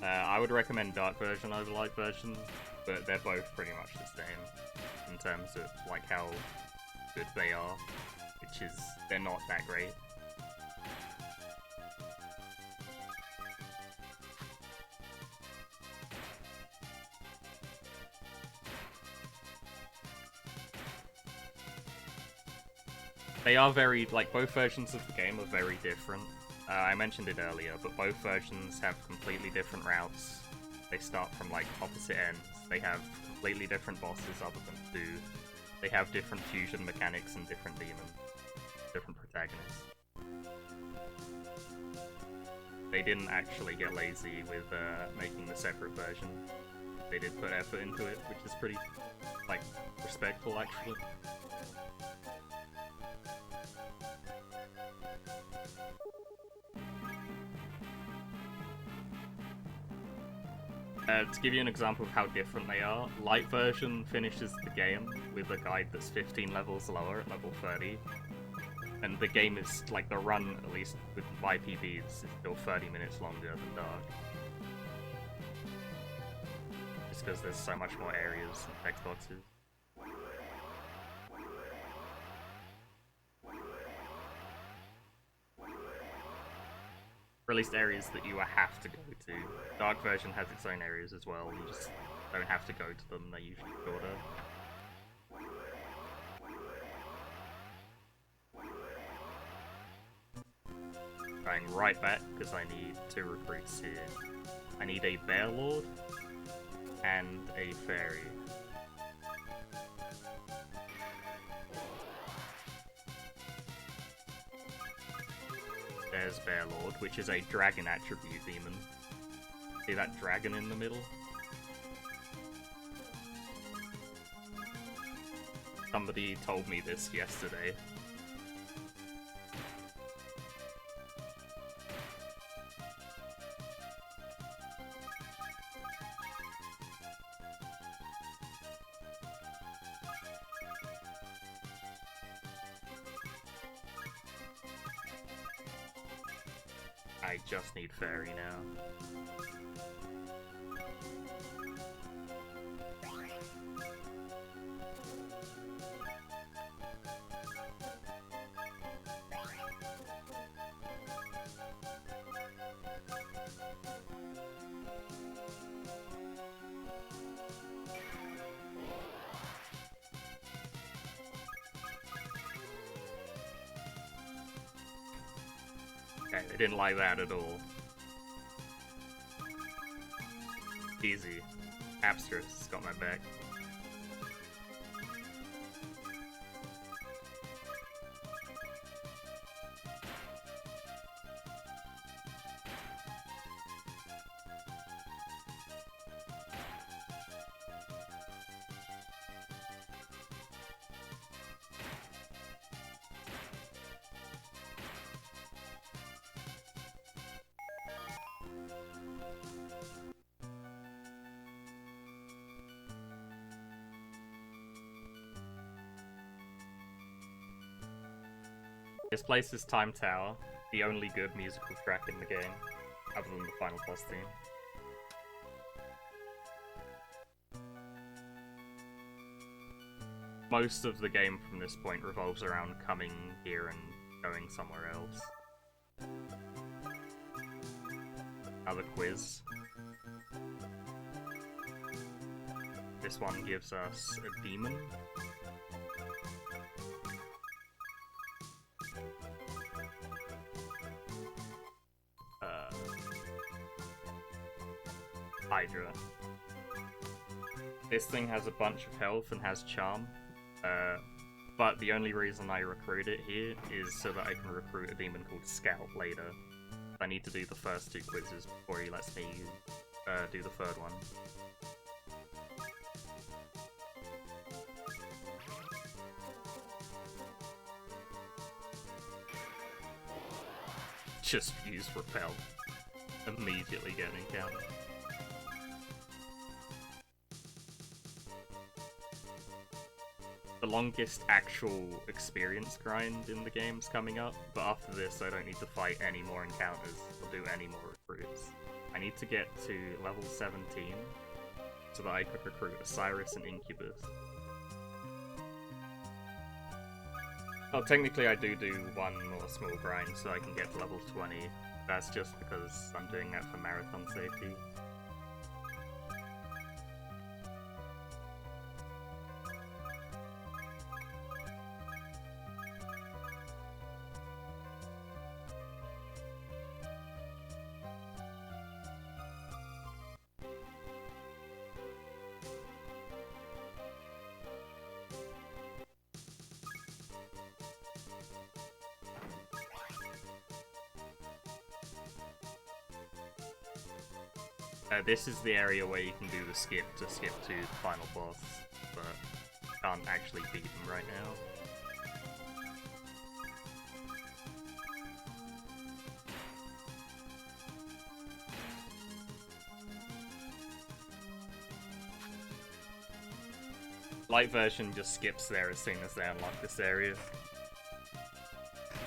I would recommend dark version over light version, but they're both pretty much the same in terms of like how good they are, which is they're not that great. They are very, like, both versions of the game are very different. I mentioned it earlier, but both versions have completely different routes. They start from, like, opposite ends. They have completely different bosses other than 2. They have different fusion mechanics and different demons. Different protagonists. They didn't actually get lazy with making the separate version. They did put effort into it, which is pretty, like, respectful, actually. To give you an example of how different they are, light version finishes the game with a guide that's 15 levels lower at level 30. And the game is, like, the run, at least with my PBs, is still 30 minutes longer than dark. Just because there's so much more areas and text boxes. Or at least areas that you have to go to. Dark version has its own areas as well, you just don't have to go to them, they're usually shorter. Going right back, because I need 2 recruits here. I need a Bear Lord and a Fairy. There's Bear Lord, which is a dragon attribute demon. See that dragon in the middle? Somebody told me this yesterday. I just need Fairy now. Okay, they didn't like that at all. Easy. Abstrus got my back. This place is Time Tower, the only good musical track in the game, other than the final boss theme. Most of the game from this point revolves around coming here and going somewhere else. Another quiz. This one gives us a demon. Hydra. This thing has a bunch of health and has charm, but the only reason I recruit it here is so that I can recruit a demon called Scout later. I need to do the first 2 quizzes before he lets me do the third one. Just use Repel. Immediately get an encounter. The longest actual experience grind in the game's coming up, but after this I don't need to fight any more encounters or do any more recruits. I need to get to level 17 so that I could recruit Osiris and Incubus. Well, technically I do one more small grind so I can get to level 20. That's just because I'm doing that for marathon safety. This is the area where you can do the skip to the final boss, but can't actually beat him right now. Light version just skips there as soon as they unlock this area,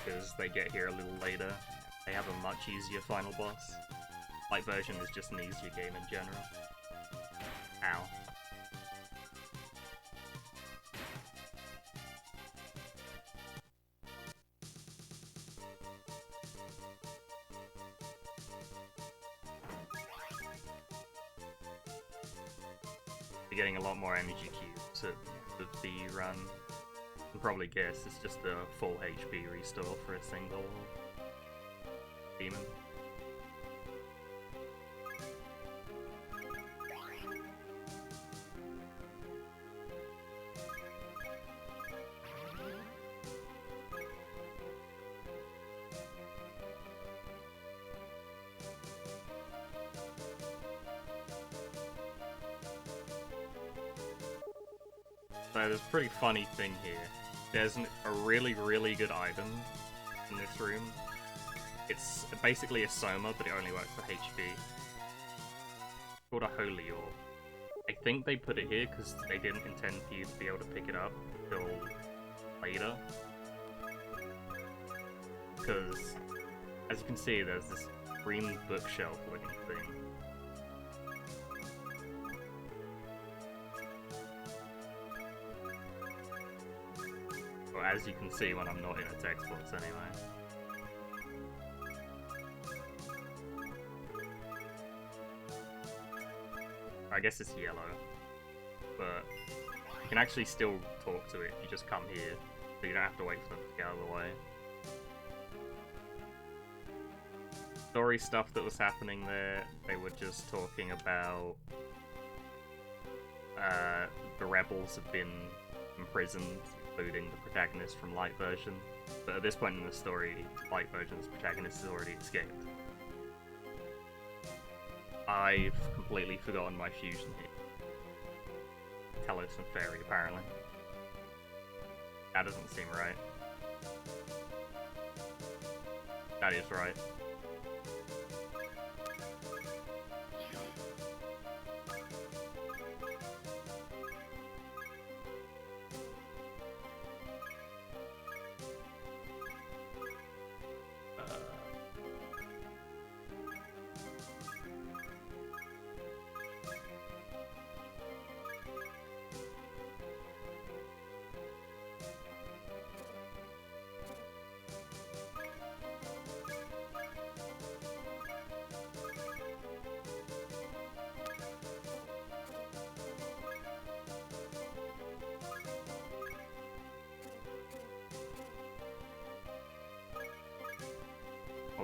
because they get here a little later. They have a much easier final boss. Light version is just an easier game in general. Ow. You're getting a lot more energy cubes at the run. You can probably guess it's just a full HP restore for a single demon. So there's a pretty funny thing here. There's a really, really good item in this room. It's basically a Soma, but it only works for HP. It's called a Holy Orb. I think they put it here because they didn't intend for you to be able to pick it up until later. Because, as you can see, there's this green bookshelf looking thing. Well, as you can see when I'm not in a text box anyway. I guess it's yellow, but you can actually still talk to it if you just come here, so you don't have to wait for them to get out of the way. Story stuff that was happening there, they were just talking about the rebels have been imprisoned, including the protagonist from Light version, but at this point in the story, Light version's protagonist has already escaped. I've completely forgotten my fusion hit. Telos and Fairy, apparently. That doesn't seem right. That is right.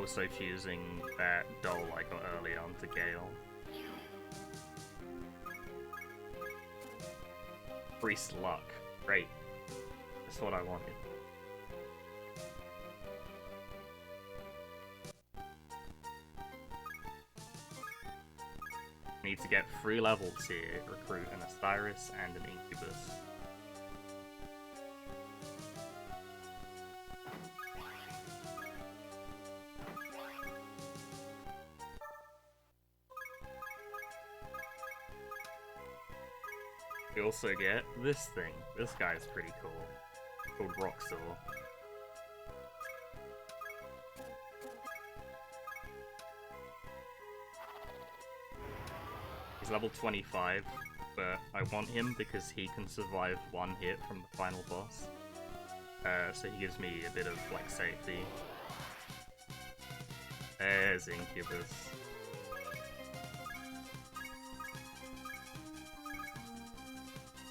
also fusing that doll I got earlier onto Gail. Priest luck. Great. That's what I wanted. Need to get 3 levels here, recruit an Osiris and an Incubus. We also get this thing. This guy's pretty cool. Called Roxor. He's level 25, but I want him because he can survive 1 hit from the final boss. So he gives me a bit of, like, safety. There's Incubus.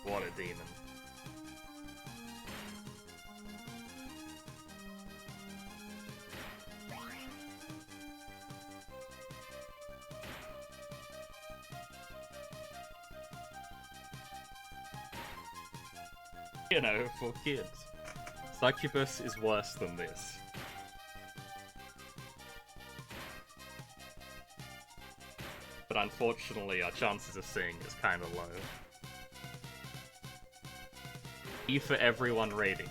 What a demon. You know, for kids. Succubus is worse than this. But unfortunately, our chances of seeing is kinda low. E for everyone rating.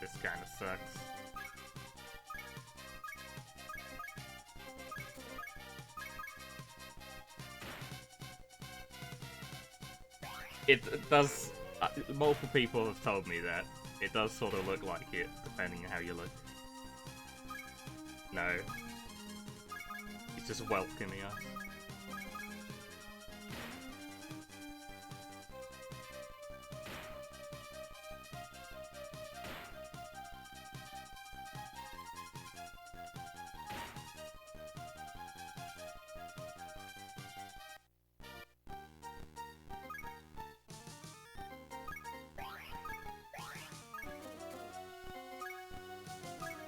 This kinda sucks. It does... multiple people have told me that. It does sort of look like it, depending on how you look. No. He's just welcoming us.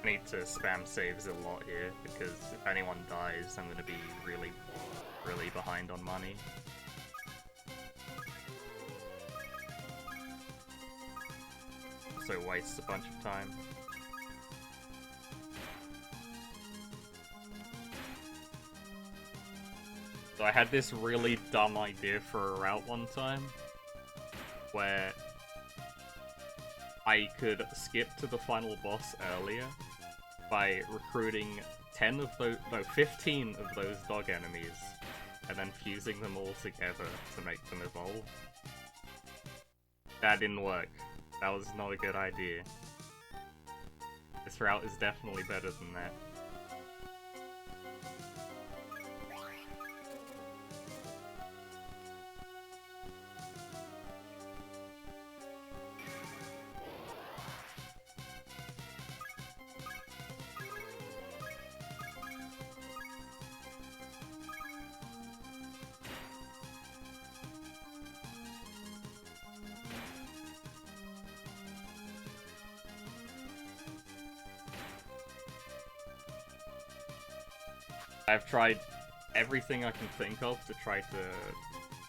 I need to spam saves a lot here, because if anyone dies, I'm gonna be really, really behind on money. So wastes a bunch of time. So I had this really dumb idea for a route one time, where I could skip to the final boss earlier by recruiting 15 of those dog enemies, and then fusing them all together to make them evolve. That didn't work. That was not a good idea. This route is definitely better than that. I've tried everything I can think of to try to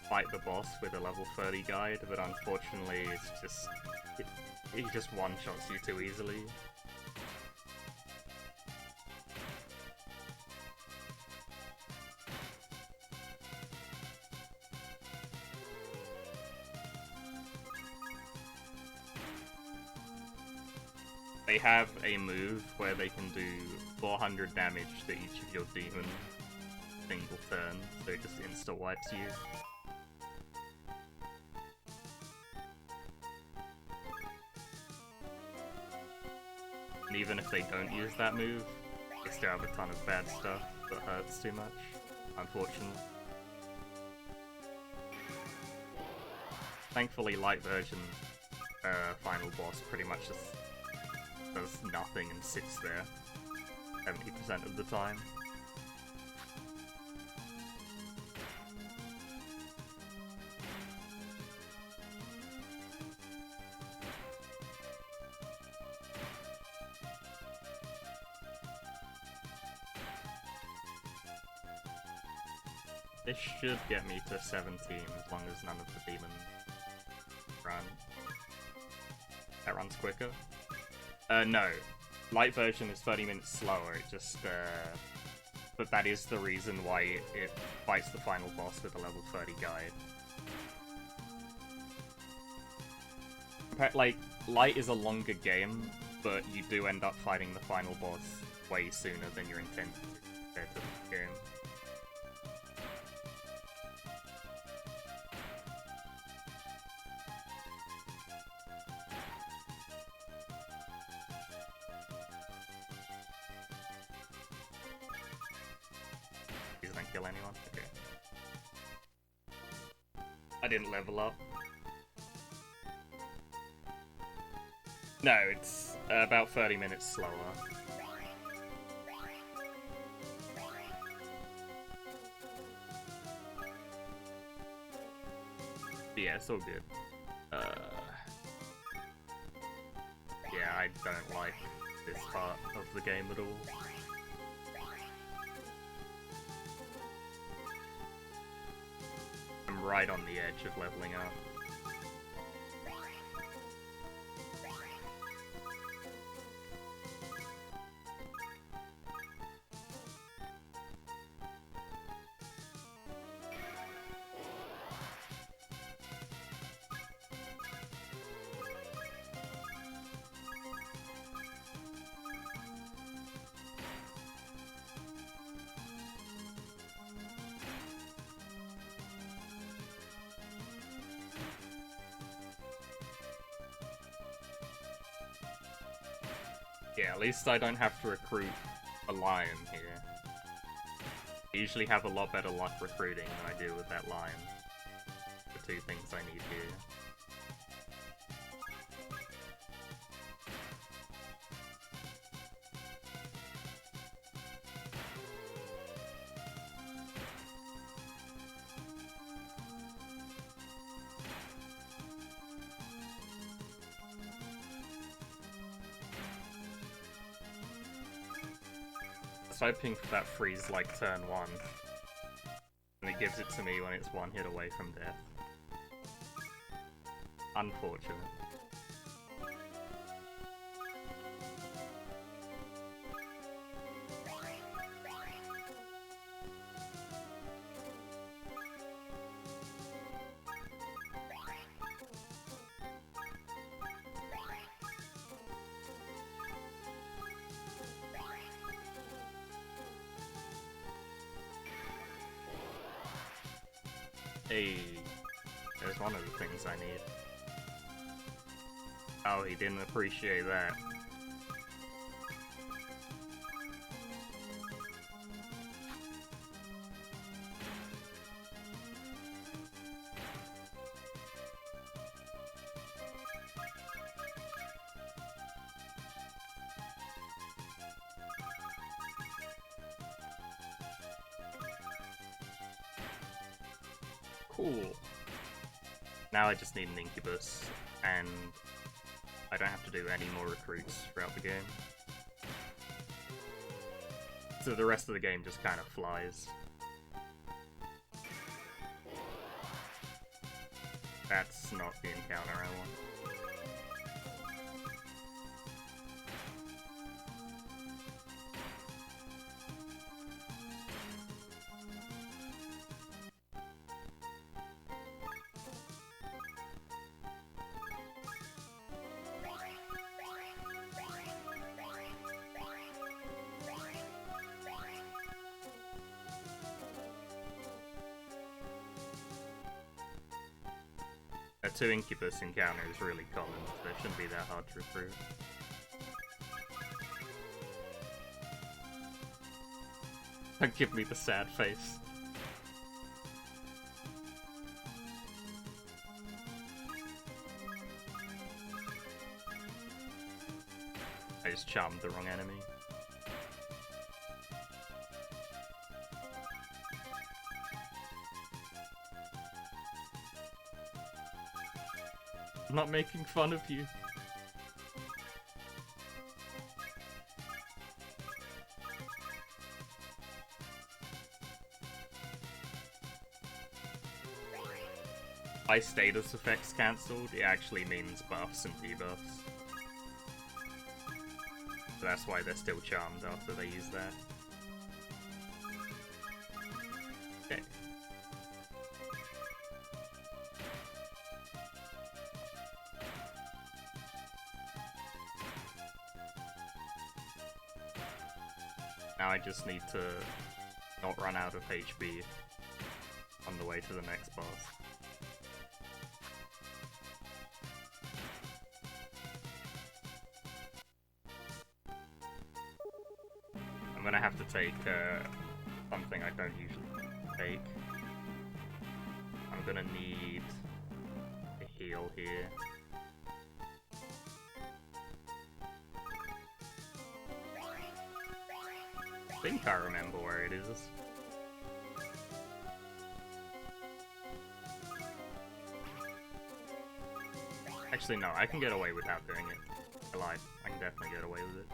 fight the boss with a level 30 guide, but unfortunately it's just... he just one-shots you too easily. They have a move where they can do 400 damage to each of your demons single turn, so it just insta-wipes you. And even if they don't use that move, they still have a ton of bad stuff that hurts too much, unfortunately. Thankfully, light version final boss pretty much just does nothing and sits there 70% of the time. This should get me to 17 as long as none of the demons run. That runs quicker. No. Light version is 30 minutes slower, it just, but that is the reason why it fights the final boss with a level 30 guide. Like, light is a longer game, but you do end up fighting the final boss way sooner than you're intended to compared to the game. Kill anyone? Okay. I didn't level up. No, it's about 30 minutes slower. Yeah, it's all good. Yeah, I don't like this part of the game at all. I'm right on the edge of leveling up. Yeah, at least I don't have to recruit a lion here. I usually have a lot better luck recruiting than I do with that lion. The two things I need here. I was hoping for that freeze like turn 1, and it gives it to me when it's one hit away from death. Unfortunate. Hey, there's one of the things I need. Oh, he didn't appreciate that. Cool. Now I just need an Incubus, and I don't have to do any more recruits throughout the game. So the rest of the game just kind of flies. That's not the encounter I want. A 2 Incubus encounter is really common, so it shouldn't be that hard to recruit. Don't give me the sad face. I just charmed the wrong enemy. I'm not making fun of you. By status effects cancelled, it actually means buffs and debuffs. So that's why they're still charmed after they use that. Okay. Now I just need to not run out of HP on the way to the next boss. I'm gonna have to take something I don't usually take. I'm gonna need a heal here. I think I remember where it is. Actually, no, I can get away without doing it. I lied. I can definitely get away with it.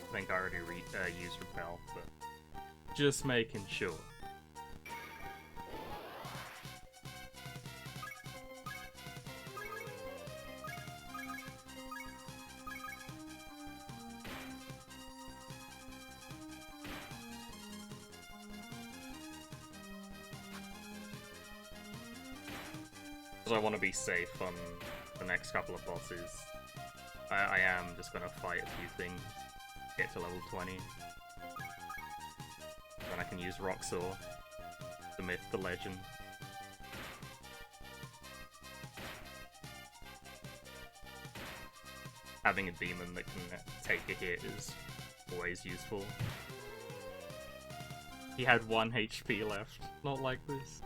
I think I already used Repel, but just making sure. Because I want to be safe on the next couple of bosses. I am just going to fight a few things. Get to level 20. Then I can use Roxor, the myth, the legend. Having a demon that can take a hit is always useful. He had 1 HP left, not like this.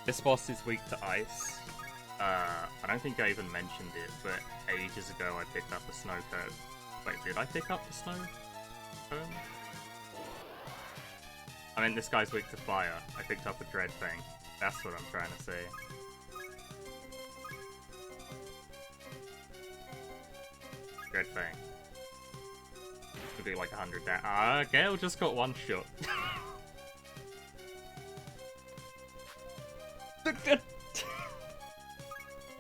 This boss is weak to ice. I don't think I even mentioned it, but ages ago I picked up a snow cone. Wait, did I pick up the snow cone? I mean, this guy's weak to fire. I picked up a dread thing. That's what I'm trying to say. Dread thing. Could be like 100 damage. Gail just got 1 shot.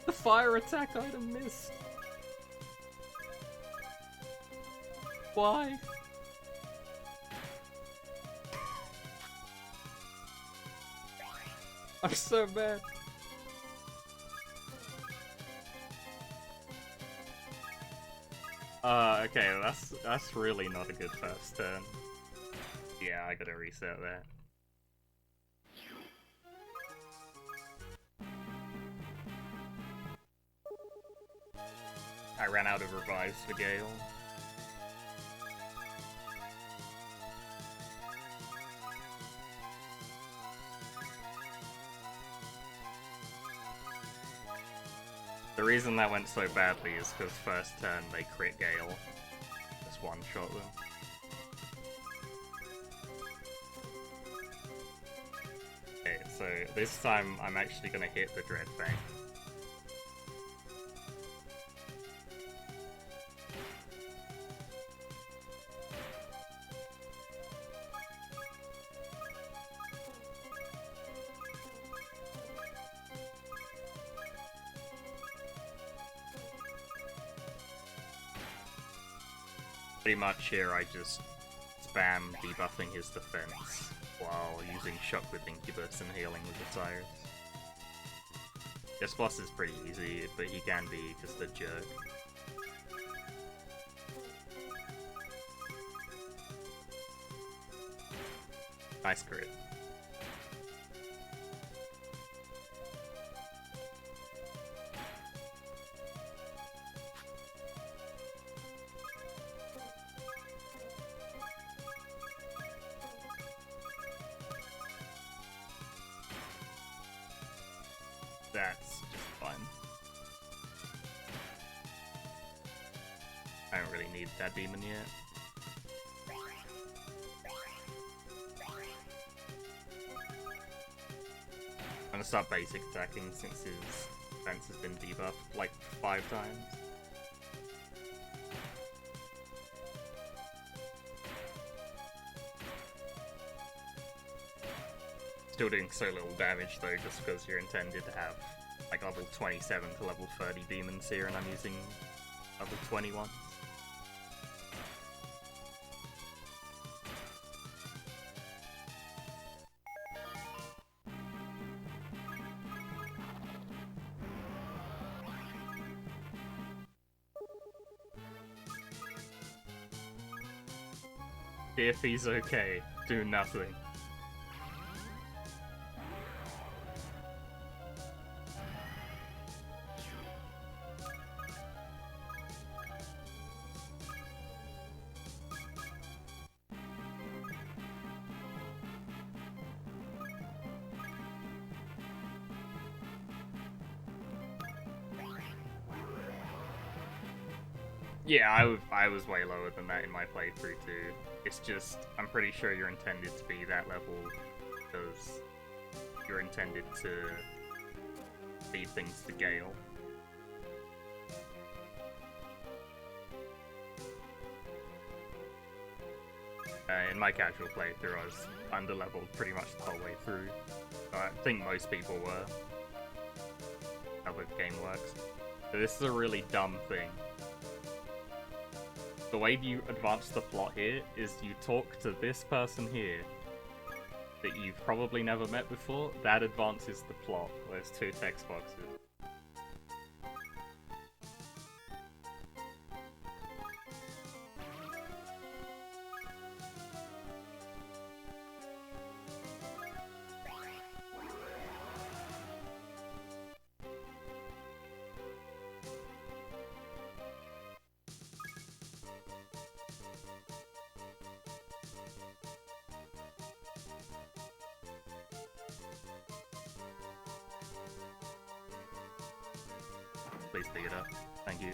The fire attack item missed. Why? I'm so mad. Okay, that's really not a good first turn. Yeah, I gotta reset that. I ran out of revives for Gail. The reason that went so badly is because first turn they crit Gail. Just one-shot them. Okay, so this time I'm actually gonna hit the Dread Bank. Pretty much here I just spam debuffing his defense while using Shock with Incubus and healing with Osiris. This boss is pretty easy, but he can be just a jerk. Nice crit. That's just fine. I don't really need that demon yet. I'm gonna start basic attacking since his defense has been debuffed like 5 times. Still doing so little damage though, just because you're intended to have like level 27 to level 30 demons here, and I'm using level 21. If he's okay, do nothing. Yeah, I was way lower than that in my playthrough too. It's just, I'm pretty sure you're intended to be that level because you're intended to feed things to Gail. In my casual playthrough, I was under-leveled pretty much the whole way through. I think most people were. How the game works. So this is a really dumb thing. The way you advance the plot here is you talk to this person here that you've probably never met before. That advances the plot. There's 2 text boxes. Please pick it up. Thank you.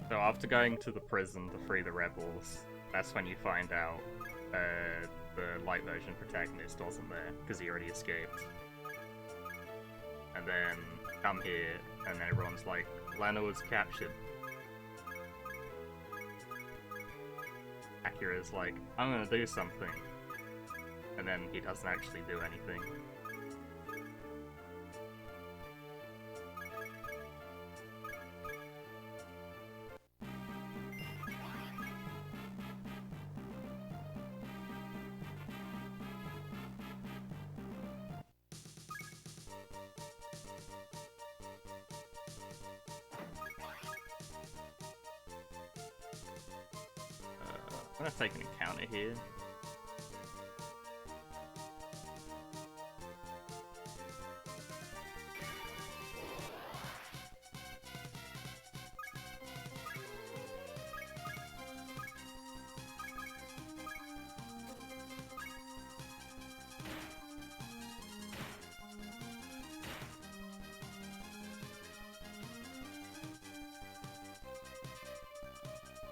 So after going to the prison to free the rebels, that's when you find out the light version protagonist wasn't there, because he already escaped. And then come here, and then everyone's like, Lana was captured. Akira's like, I'm gonna do something. And then he doesn't actually do anything. I'm gonna take an encounter here.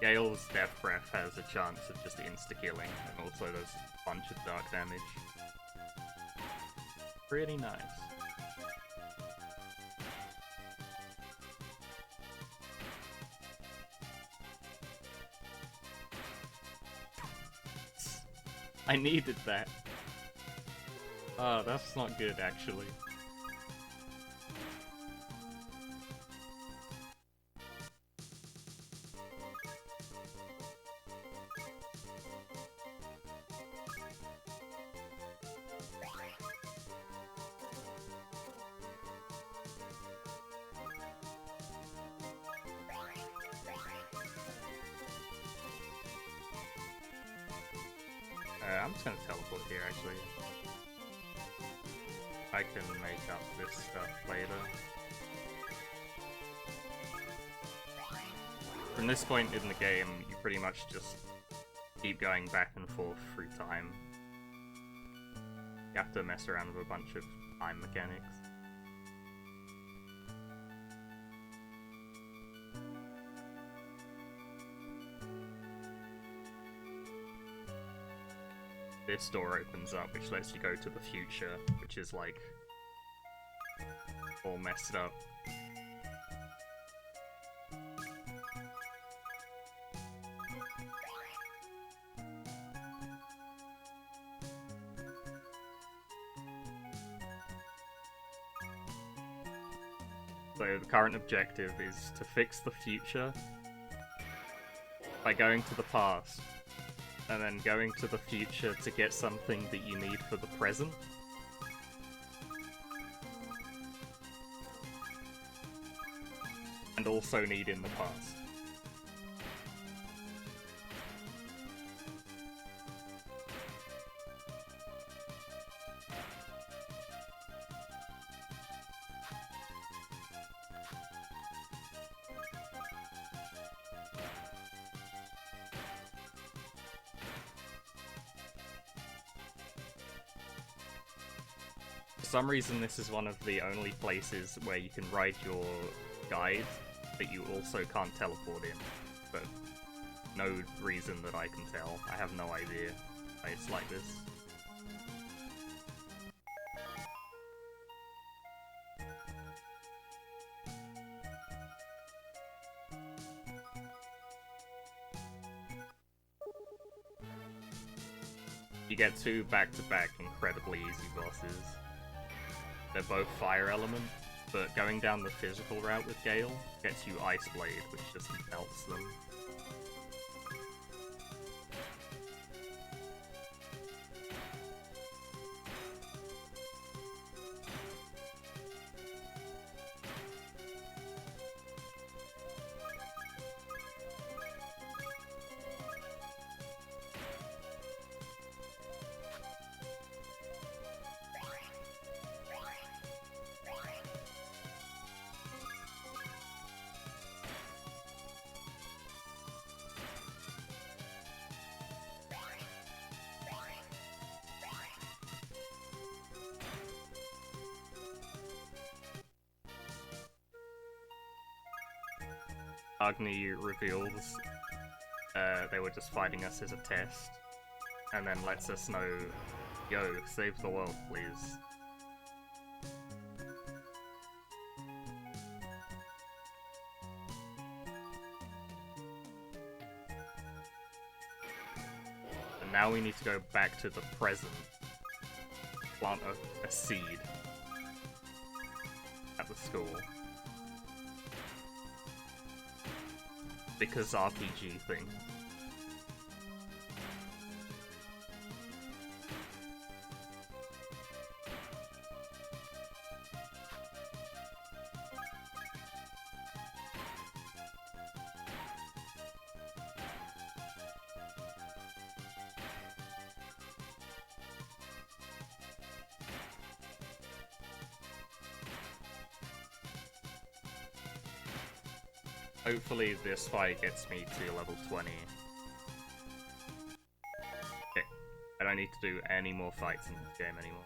Gale's Death Breath has a chance of just insta-killing, and also does a bunch of dark damage. Pretty nice. I needed that. Oh, that's not good, actually. I'm just gonna teleport here, actually. I can make up this stuff later. From this point in the game, you pretty much just keep going back and forth through time. You have to mess around with a bunch of time mechanics. This door opens up, which lets you go to the future, which is like all messed up. So the current objective is to fix the future by going to the past, and then going to the future to get something that you need for the present. And also need in the past. For some reason, this is one of the only places where you can ride your guide, but you also can't teleport in. But no reason that I can tell. I have no idea why it's like this. You get two back-to-back incredibly easy bosses. They're both fire element, but going down the physical route with Gail gets you Ice Blade, which just melts them. Agni reveals they were just fighting us as a test, and then lets us know, yo, save the world, please. And now we need to go back to the present, plant a seed at the school. Because RPG thing. Hopefully this fight gets me to level 20. Okay, I don't need to do any more fights in this game anymore.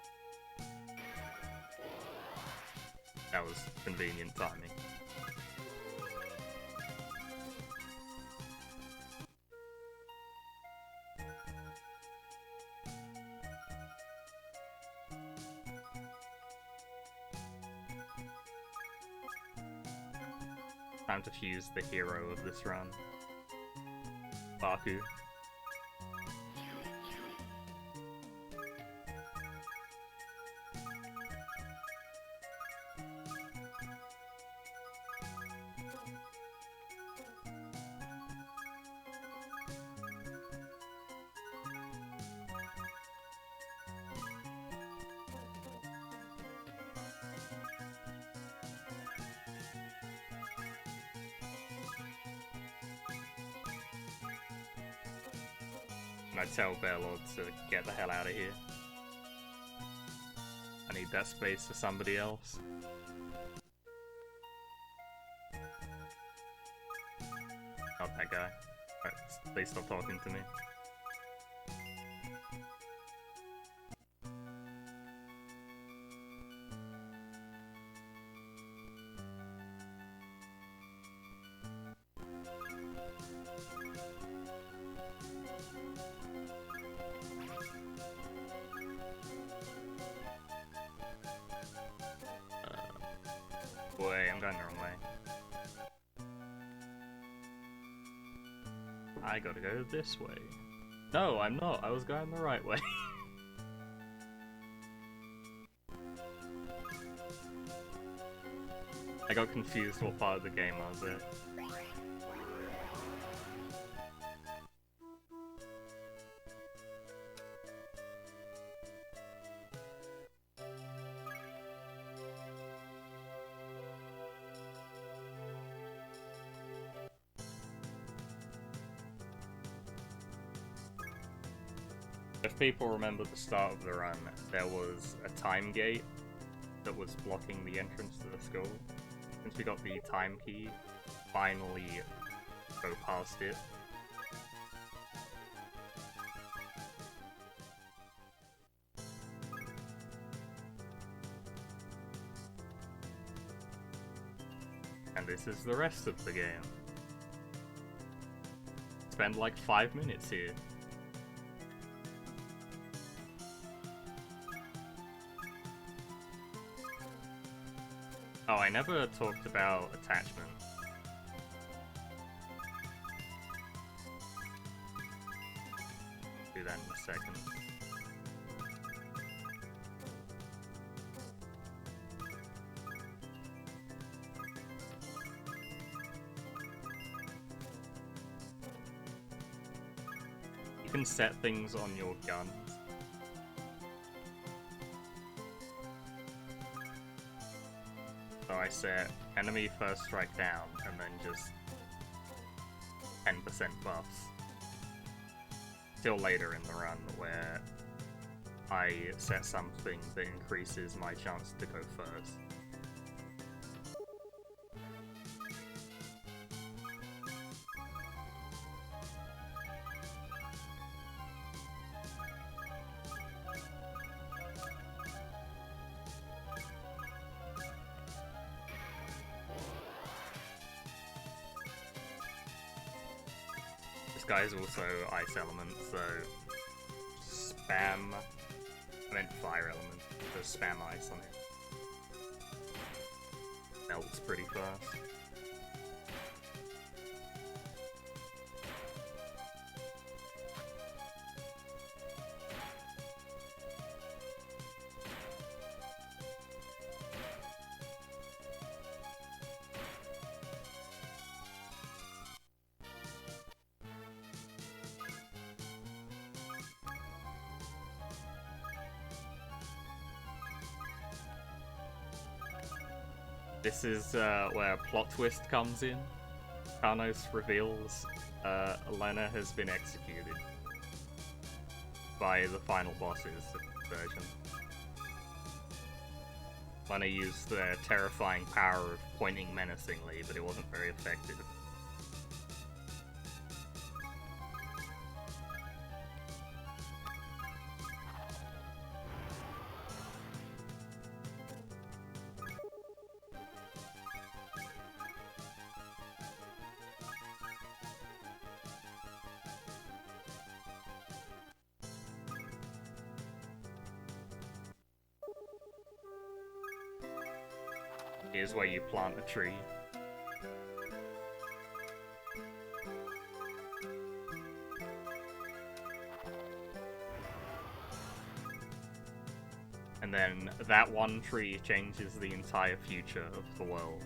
That was convenient timing. Time to fuse the hero of this run. Baku. And I tell Bellord to get the hell out of here. I need that space for somebody else. Not that guy. Alright, please stop talking to me. Boy, I'm going the wrong way. I gotta go this way. No, I'm not. I was going the right way. I got confused what part of the game I was in. If people remember the start of the run, there was a time gate that was blocking the entrance to the school. Since we got the time key, finally go past it. And this is the rest of the game. Spend like 5 minutes here. Oh, I never talked about attachment. Do that in a second. You can set things on your guns. So I set enemy first strike down, and then just 10% buffs. Till later in the run, where I set something that increases my chance to go first. This guy's also ice element, so spam. I meant fire element, so spam ice on it. Melts pretty fast. This is where a plot twist comes in. Carnos reveals Elena has been executed by the final boss's version. Elena used their terrifying power of pointing menacingly, but it wasn't very effective. Here's where you plant a tree. that one tree changes the entire future of the world.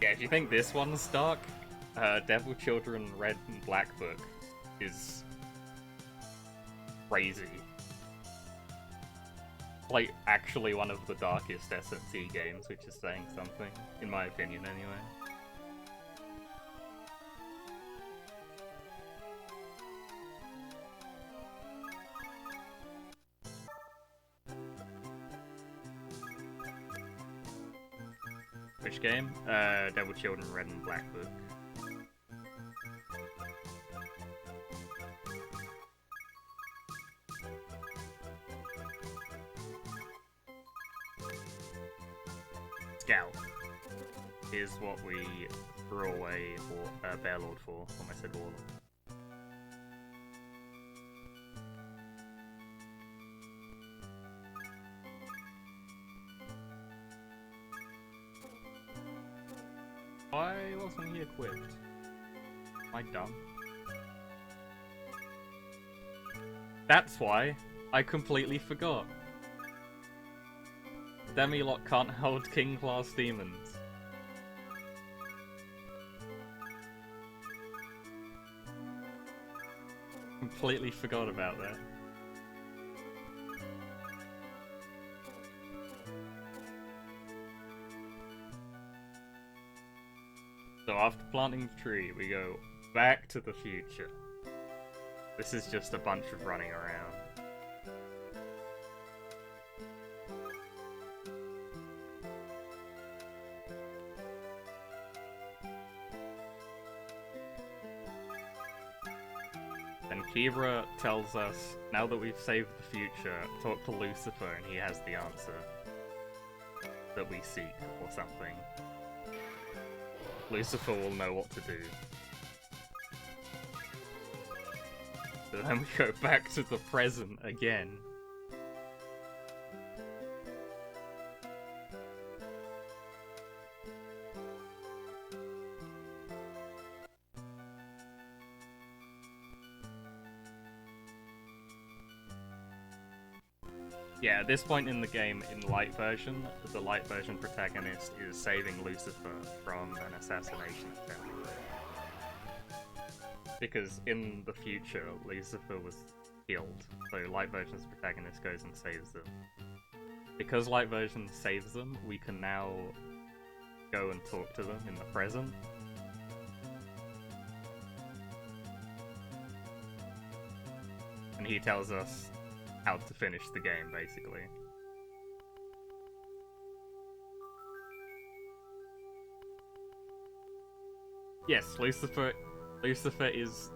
Yeah, if you think this one's dark, Devil Children Red and Black Book is crazy. Like, actually one of the darkest SMT games, which is saying something, in my opinion anyway. Which game? Devil Children Red and Black Book. Scout is what we threw away Bear Lord for, I said Warlord. Why wasn't he equipped? Am I dumb? That's why! I completely forgot. Demilot can't hold King-class demons. Completely forgot about that. So after planting the tree, we go back to the future. This is just a bunch of running around. And Kira tells us, now that we've saved the future, talk to Lucifer and he has the answer that we seek, or something. Lucifer will know what to do. So then we go back to the present again. Yeah, at this point in the game, in light version, the light version protagonist is saving Lucifer from an assassination attempt. Because in the future, Lucifer was killed, so light version's protagonist goes and saves them. Because light version saves them, we can now go and talk to them in the present. And he tells us how to finish the game, basically. Yes, Lucifer is,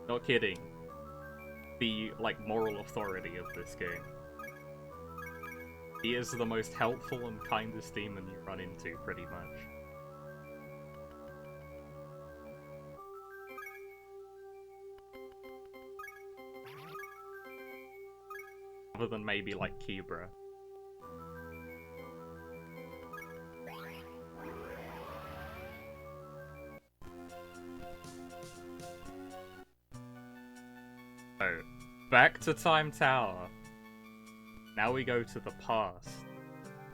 not kidding, the, like, moral authority of this game. He is the most helpful and kindest demon you run into, pretty much. Other than maybe, like, Kibra. So, back to Time Tower. Now we go to the past.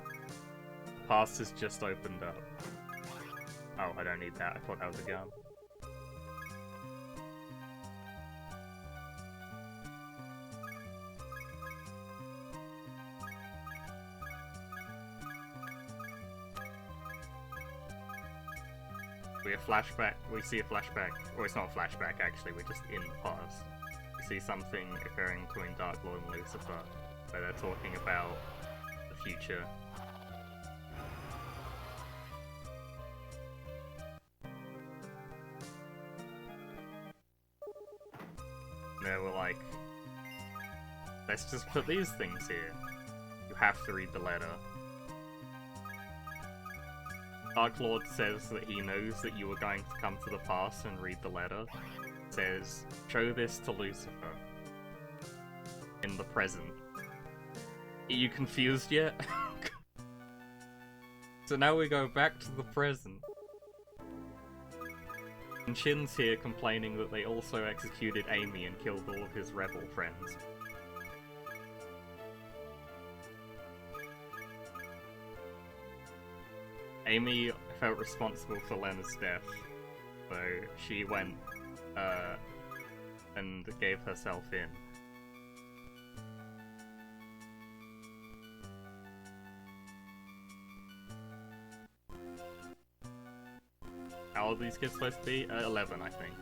The past has just opened up. Oh, I don't need that. I thought that was a gun. We see a flashback, or it's not a flashback actually, we're just in the past. We see something occurring between Dark Lord and Lucifer, where they're talking about the future. And they were like, let's just put these things here. You have to read the letter. Dark Lord says that he knows that you were going to come to the past and read the letter. Says, show this to Lucifer. In the present. Are you confused yet? So now we go back to the present. And Shin's here complaining that they also executed Amy and killed all of his rebel friends. Amy felt responsible for Lena's death, so she went and gave herself in. How old are these kids supposed to be? 11, I think.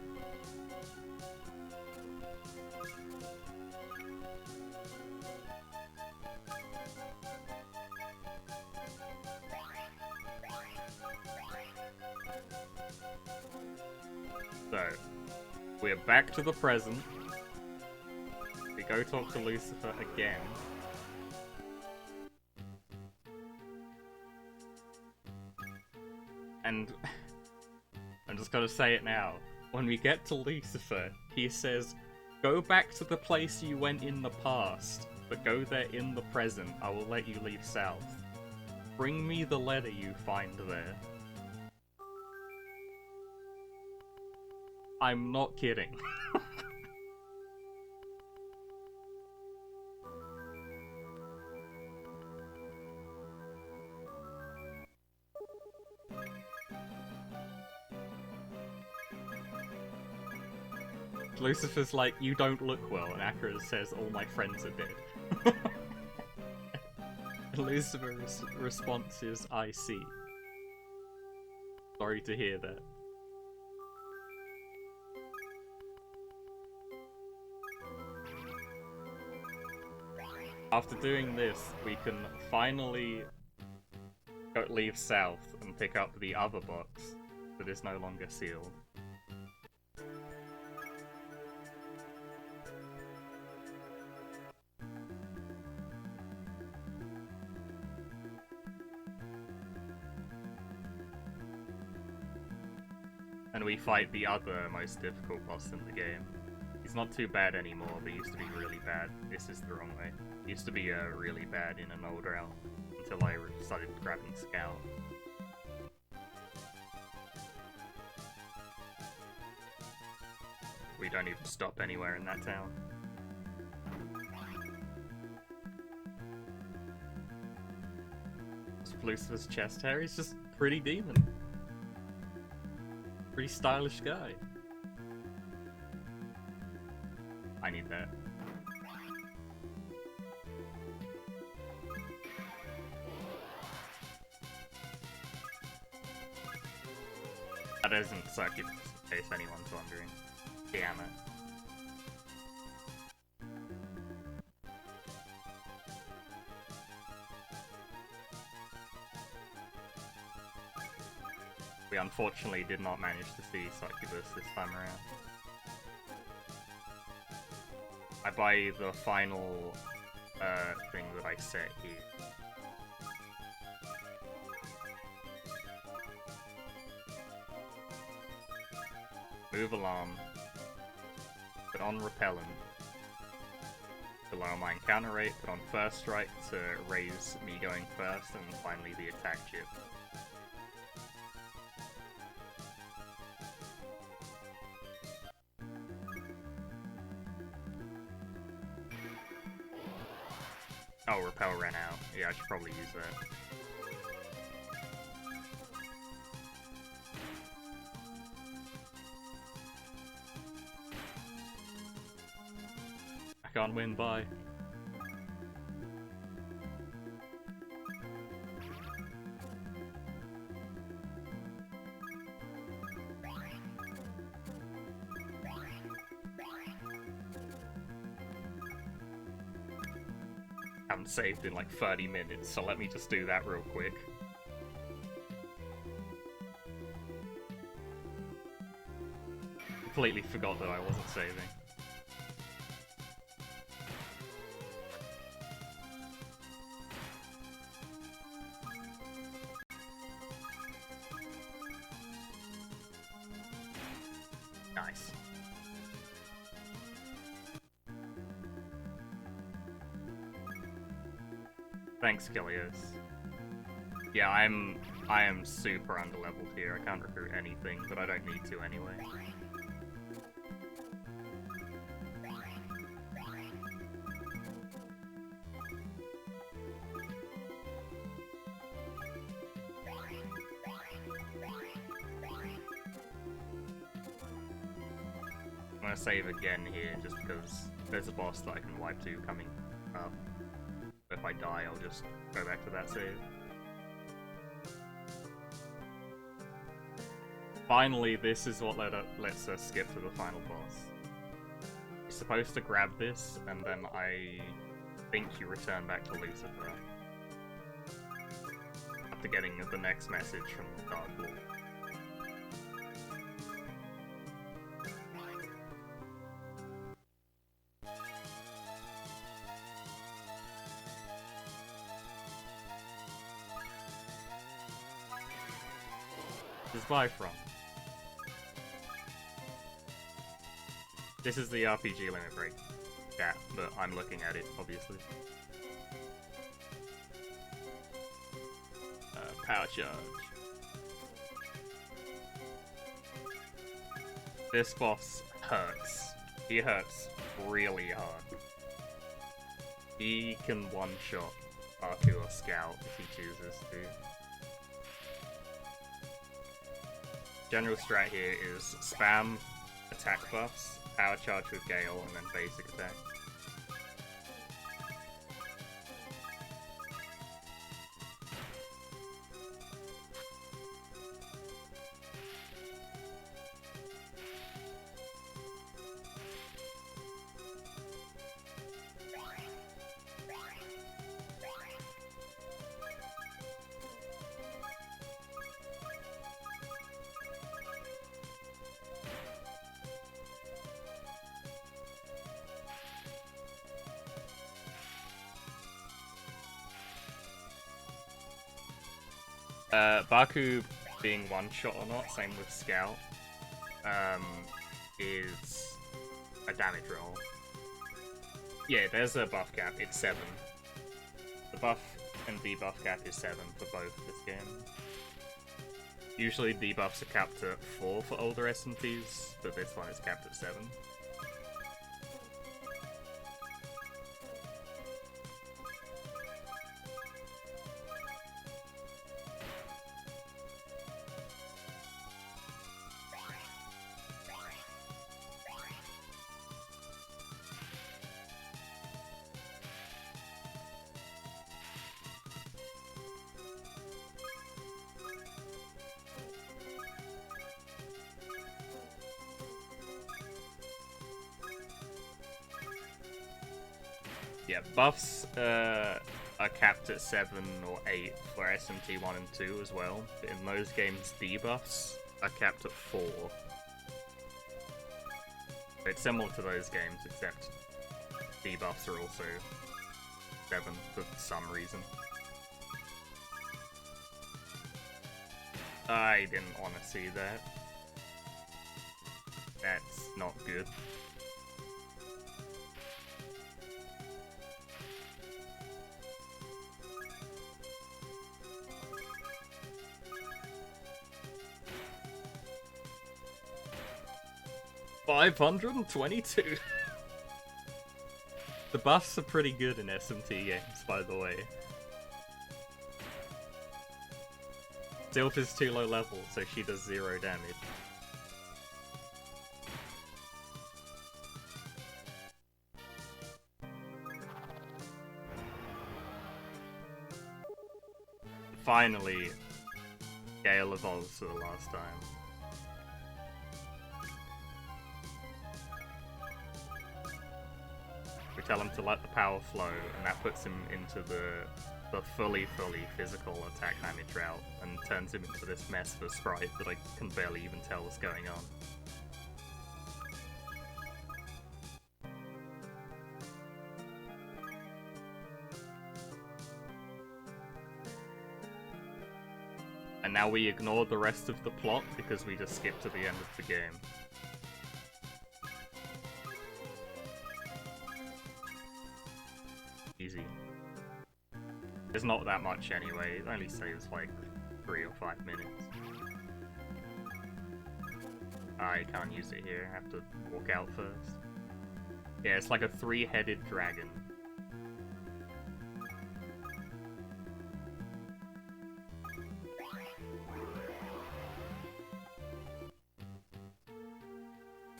So, we're back to the present. We go talk to Lucifer again. And I'm just gonna say it now. When we get to Lucifer, he says, "Go back to the place you went in the past, but go there in the present. I will let you leave south. Bring me the letter you find there." I'm not kidding. Lucifer's like, "You don't look well," and Akira says, "All my friends are dead." Lucifer's response is, "I see. Sorry to hear that." After doing this, we can finally leave south and pick up the other box that is no longer sealed. And we fight the other most difficult boss in the game. He's not too bad anymore, but he used to be really bad. This is the wrong way. He used to be really bad in an old realm, until I started grabbing Scout. We don't even stop anywhere in that town. Lucifer's chest hair, he's just pretty demon. Pretty stylish guy. I need that. That isn't succubus, in case anyone's wondering. Damn it. We unfortunately did not manage to see succubus this time around. I buy the final thing that I set here. Move alarm. Put on repellent. To lower my encounter rate, put on first strike to raise me going first, and finally the attack chip. Oh, repel ran out. Yeah, I should probably use that. I can't win, bye. Haven't saved in like 30 minutes, so let me just do that real quick. Completely forgot that I wasn't saving. Nice. Thanks, Gilios. Yeah, I am super underleveled here. I can't recruit anything, but I don't need to anyway. I'm gonna save again here just because there's a boss that I can wipe to coming up. If I die, I'll just go back to that save. Finally, this is what lets us skip to the final boss. You're supposed to grab this, and then I think you return back to Lucifer. After getting the next message from Gargoyle. This is buy from. This is the RPG limit break. Yeah, but I'm looking at it, obviously. Power charge. This boss hurts. He hurts really hard. He can one-shot Baku or Scout if he chooses to. General strat here is spam attack buffs, power charge with Gail, and then basic attack. Baku being one-shot or not, same with Scout, is a damage roll. Yeah, there's a buff cap, it's 7. The buff and debuff cap is 7 for both this game. Usually debuffs are capped at 4 for older SMTs, but this one is capped at 7. Yeah, buffs are capped at 7 or 8 for SMT 1 and 2 as well, but in those games debuffs are capped at 4. It's similar to those games, except debuffs are also 7 for some reason. I didn't want to see that. That's not good. $522. The buffs are pretty good in SMT games, by the way. Sylph is too low level, so she does 0 damage. Finally, Gail evolves for the last time. We tell him to let the power flow, and that puts him into the fully physical attack damage route, and turns him into this mess of a sprite that I can barely even tell what's going on. And now we ignore the rest of the plot because we just skip to the end of the game. Easy. It's not that much anyway, it only saves like 3 or 5 minutes. I can't use it here, I have to walk out first. Yeah, it's like a 3-headed dragon.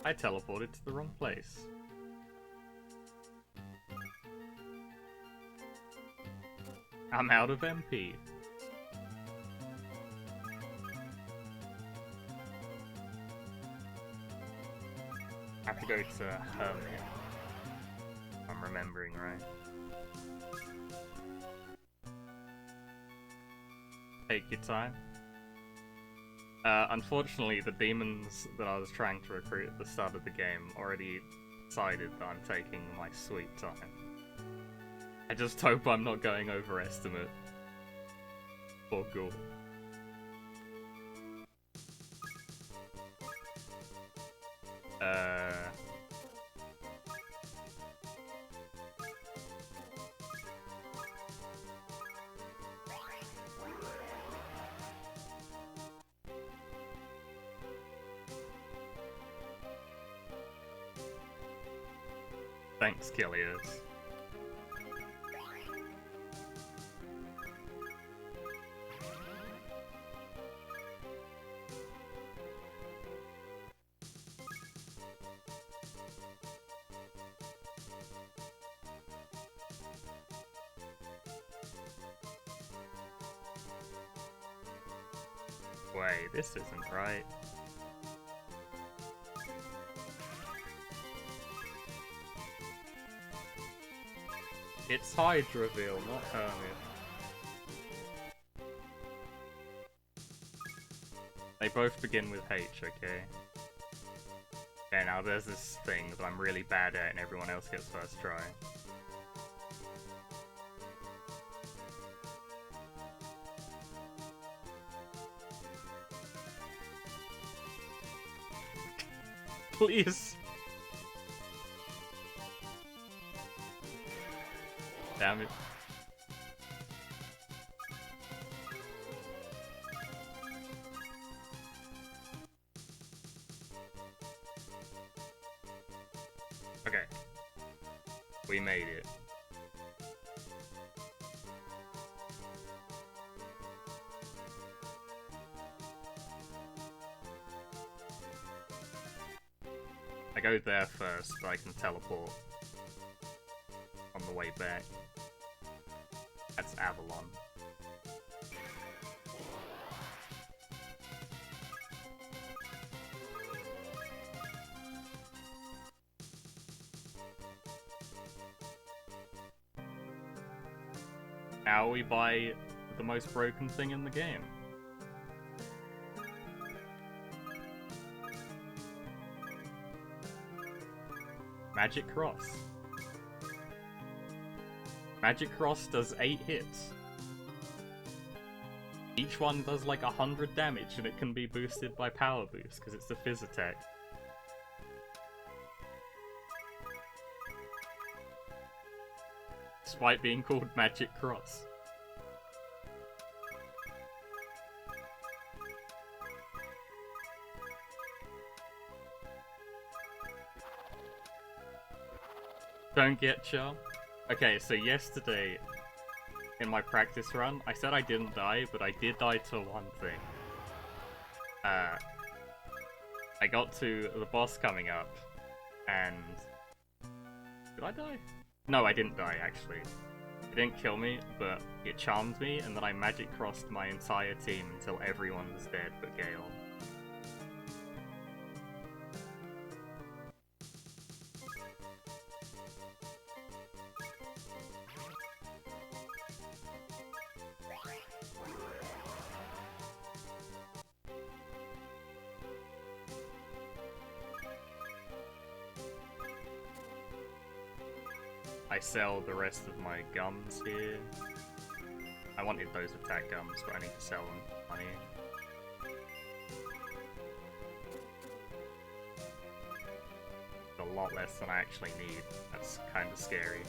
I teleported to the wrong place. I'm out of MP. I have to go to Hermit. I'm remembering right. Take your time. Unfortunately, the demons that I was trying to recruit at the start of the game already decided that I'm taking my sweet time. I just hope I'm not going over estimate. Or Gaul. Thanks, Killius. Wait, this isn't right. It's Hydraville, not Hermit. They both begin with H, okay? Okay, now there's this thing that I'm really bad at and everyone else gets first try. Please! Damn it. Okay. We made it. I go there first, but I can teleport on the way back. That's Avalon. Now we buy the most broken thing in the game. Magic Cross. Magic Cross does 8 hits. Each one does like 100 damage and it can be boosted by Power Boost because it's a Fizz attack. Despite being called Magic Cross. Don't get ya. Okay, so yesterday, in my practice run, I said I didn't die, but I did die to one thing. I got to the boss coming up, and... Did I die? No, I didn't die, actually. It didn't kill me, but it charmed me, and then I magic crossed my entire team until everyone was dead but Gail. I sell the rest of my gums here. I wanted those attack gums, but I need to sell them for money. A lot less than I actually need. That's kind of scary.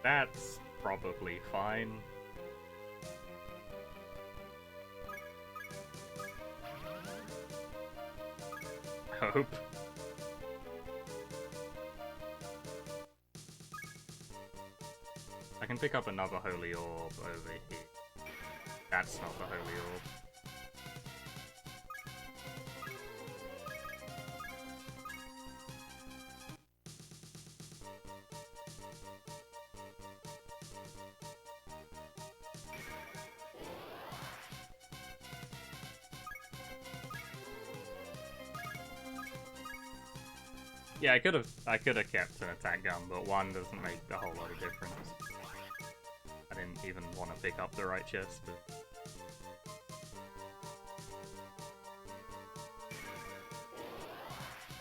That's probably fine. Hope. I can pick up another holy orb over here. That's not the holy orb. Yeah, I could have kept an attack gun, but one doesn't make a whole lot of difference. I didn't even want to pick up the right chest, but...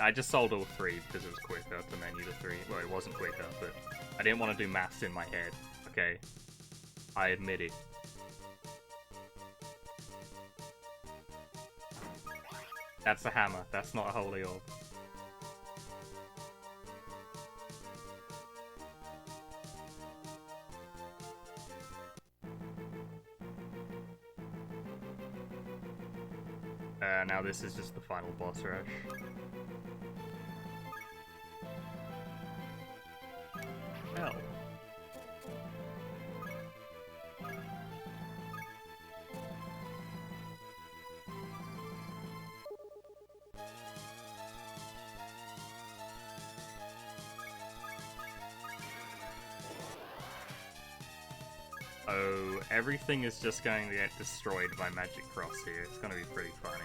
I just sold all three because it was quicker to menu the three. Well, it wasn't quicker, but I didn't want to do maths in my head. Okay, I admit it. That's a hammer. That's not a holy orb. Now this is just the final boss rush. Hell. Oh, everything is just going to get destroyed by Magic Cross here. It's going to be pretty funny.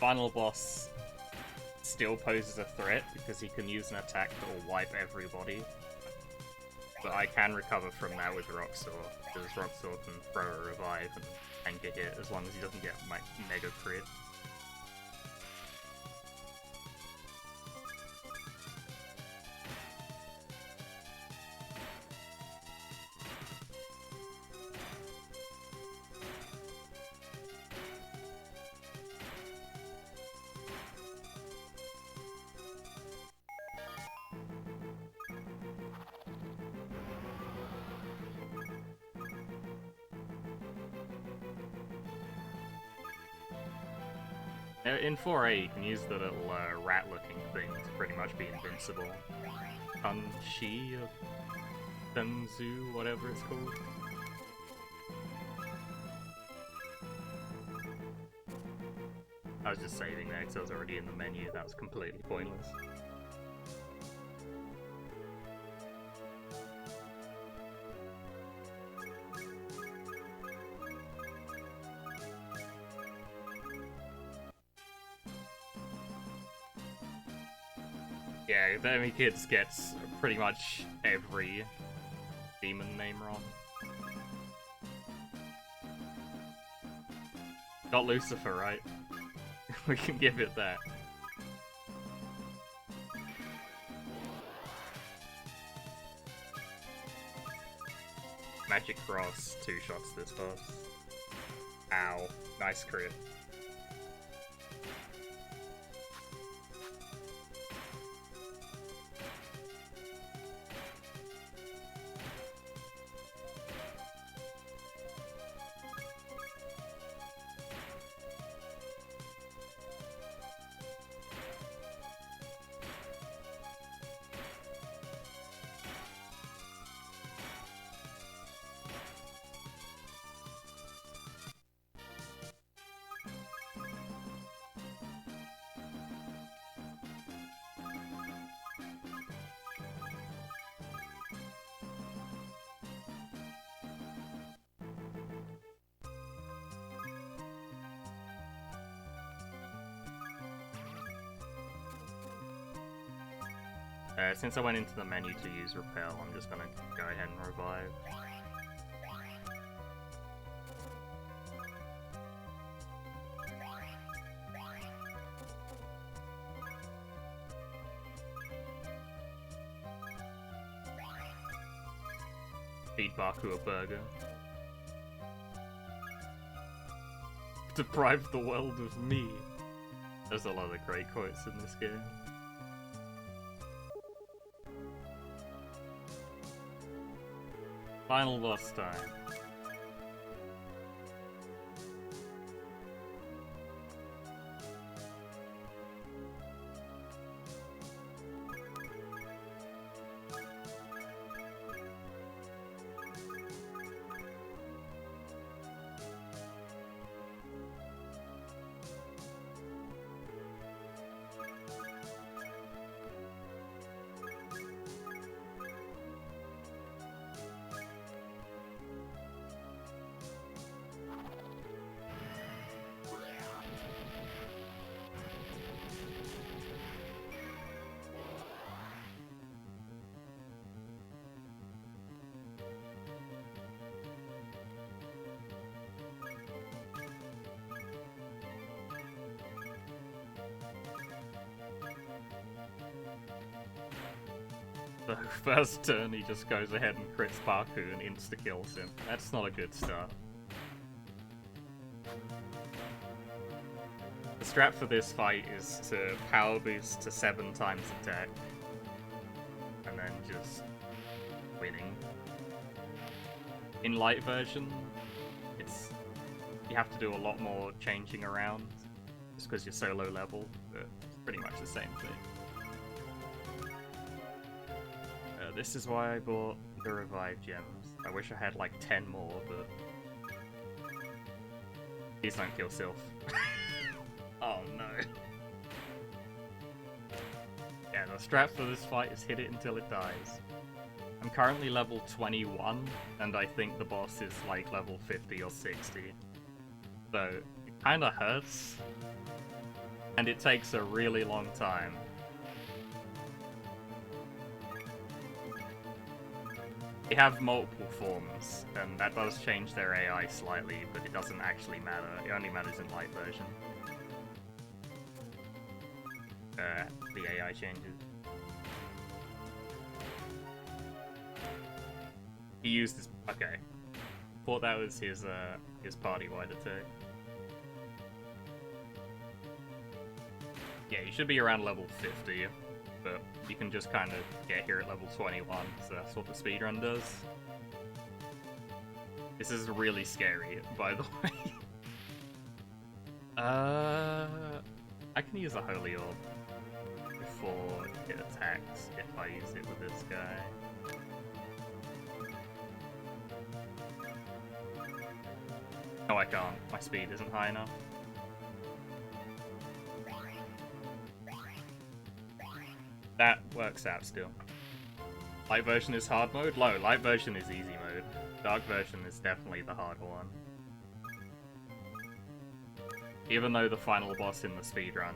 Final boss still poses a threat because he can use an attack that will wipe everybody. But I can recover from that with Roxor, because Roxor can throw a revive and tank a hit as long as he doesn't get my mega crit. In 4A, you can use the little rat-looking thing to pretty much be invincible. Kanshi of Denzu, whatever it's called. I was just saving there because I was already in the menu. That was completely pointless. Yeah, Demikids gets pretty much every demon name wrong. Got Lucifer right. We can give it that. Magic Cross, 2 shots this boss. Ow, nice crit. Since I went into the menu to use Repel, I'm just gonna go ahead and revive. Feed Baku a burger. deprive the world of me. There's a lot of great quotes in this game. Final boss time. The first turn he just goes ahead and crits Baku and insta-kills him. That's not a good start. The strat for this fight is to power boost to 7 times attack. And then just winning. In light version, you have to do a lot more changing around. Just because you're so low level, but it's pretty much the same thing. This is why I bought the revive gems. I wish I had like 10 more, but please don't kill Sylph. Oh no. Yeah, the strat for this fight is hit it until it dies. I'm currently level 21, and I think the boss is like level 50 or 60. So, it kinda hurts. And it takes a really long time. They have multiple forms, and that does change their AI slightly, but it doesn't actually matter. It only matters in light version. The AI changes. He used his... okay. Thought that was his party-wide attack. Yeah, you should be around level 50. But you can just kind of get here at level 21, so that's what the speedrun does. This is really scary, by the way. I can use a Holy Orb before it attacks if I use it with this guy. No, I can't. My speed isn't high enough. That works out still. Light version is hard mode? No, light version is easy mode. Dark version is definitely the hard one. Even though the final boss in the speedrun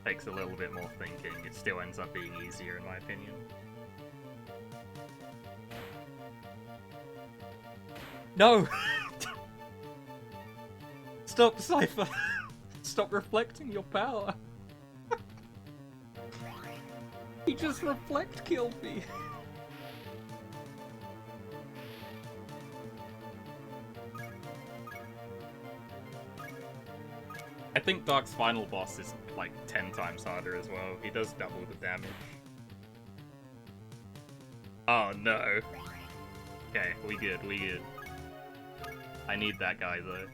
takes a little bit more thinking, it still ends up being easier in my opinion. No! Stop, Cypher! Stop reflecting your power! He just reflect killed me. I think Dark's final boss is like 10 times harder as well. He does double the damage. Oh no. Okay, we good. I need that guy though.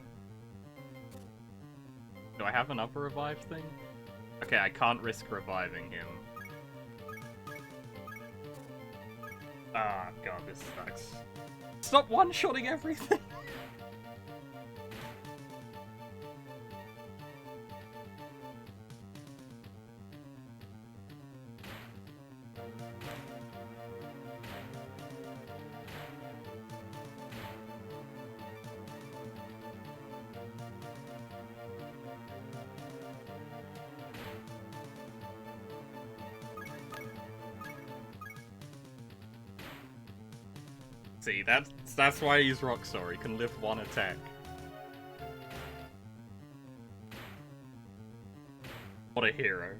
Do I have another revive thing? Okay, I can't risk reviving him. Ah, god, this sucks. Stop one-shotting everything! See, that's why he's Rockstar. He can lift one attack. What a hero.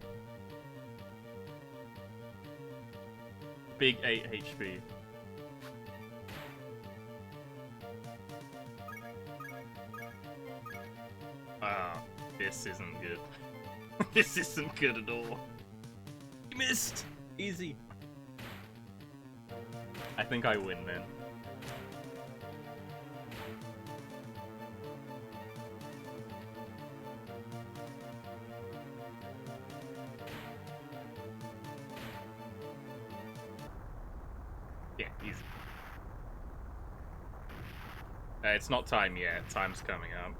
Big 8 HP. this isn't good. This isn't good at all. You missed! Easy. I think I win then. Yeah, easy. It's not time yet. Time's coming up.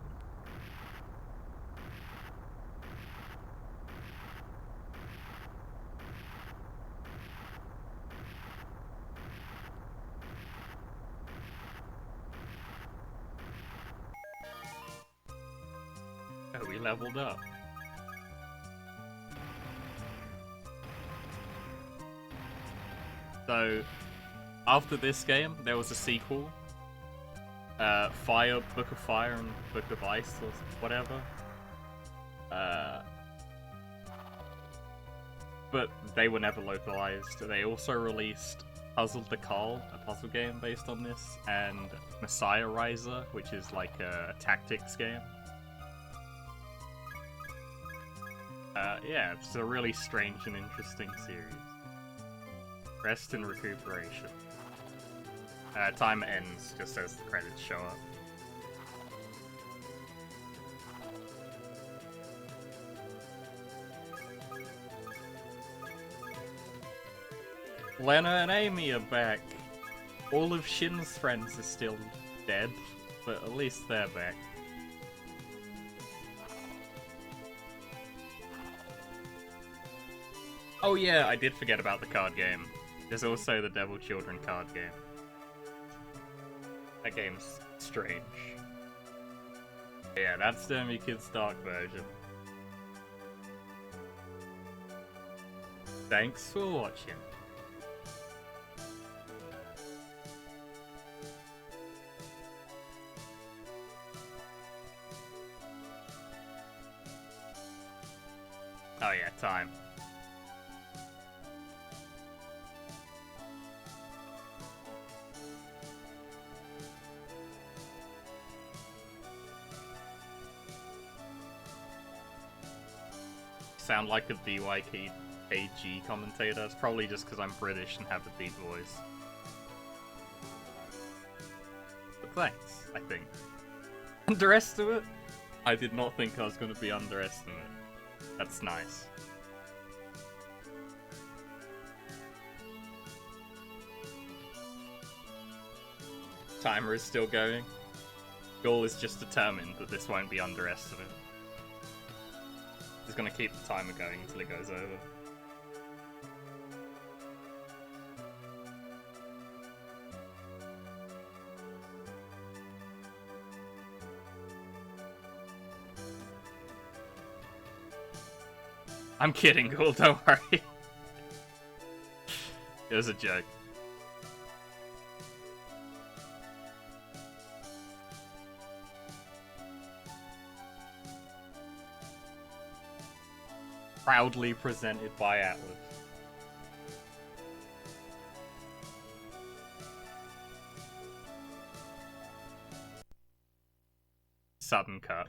Oh, we leveled up. So, after this game, there was a sequel. Book of Fire and Book of Ice or whatever. But they were never localized. They also released Puzzle to Call, a puzzle game based on this, and Messiah Riser, which is like a tactics game. Yeah, it's a really strange and interesting series. Rest and recuperation. Time ends just as the credits show up. Lena and Amy are back. All of Shin's friends are still dead, but at least they're back. Oh yeah, I did forget about the card game. There's also the Devil Children card game. That game's strange. Yeah, that's Demikids' dark version. Thanks for watching. Oh yeah, time. Sound like a BYKG commentator. It's probably just because I'm British and have a deep voice. But thanks, I think. Underestimate? I did not think I was going to be underestimate. That's nice. Timer is still going. Gail is just determined that this won't be underestimate. He's gonna keep the timer going until it goes over. I'm kidding, Gail, don't worry. It was a joke. Proudly presented by Atlas. Sudden cut.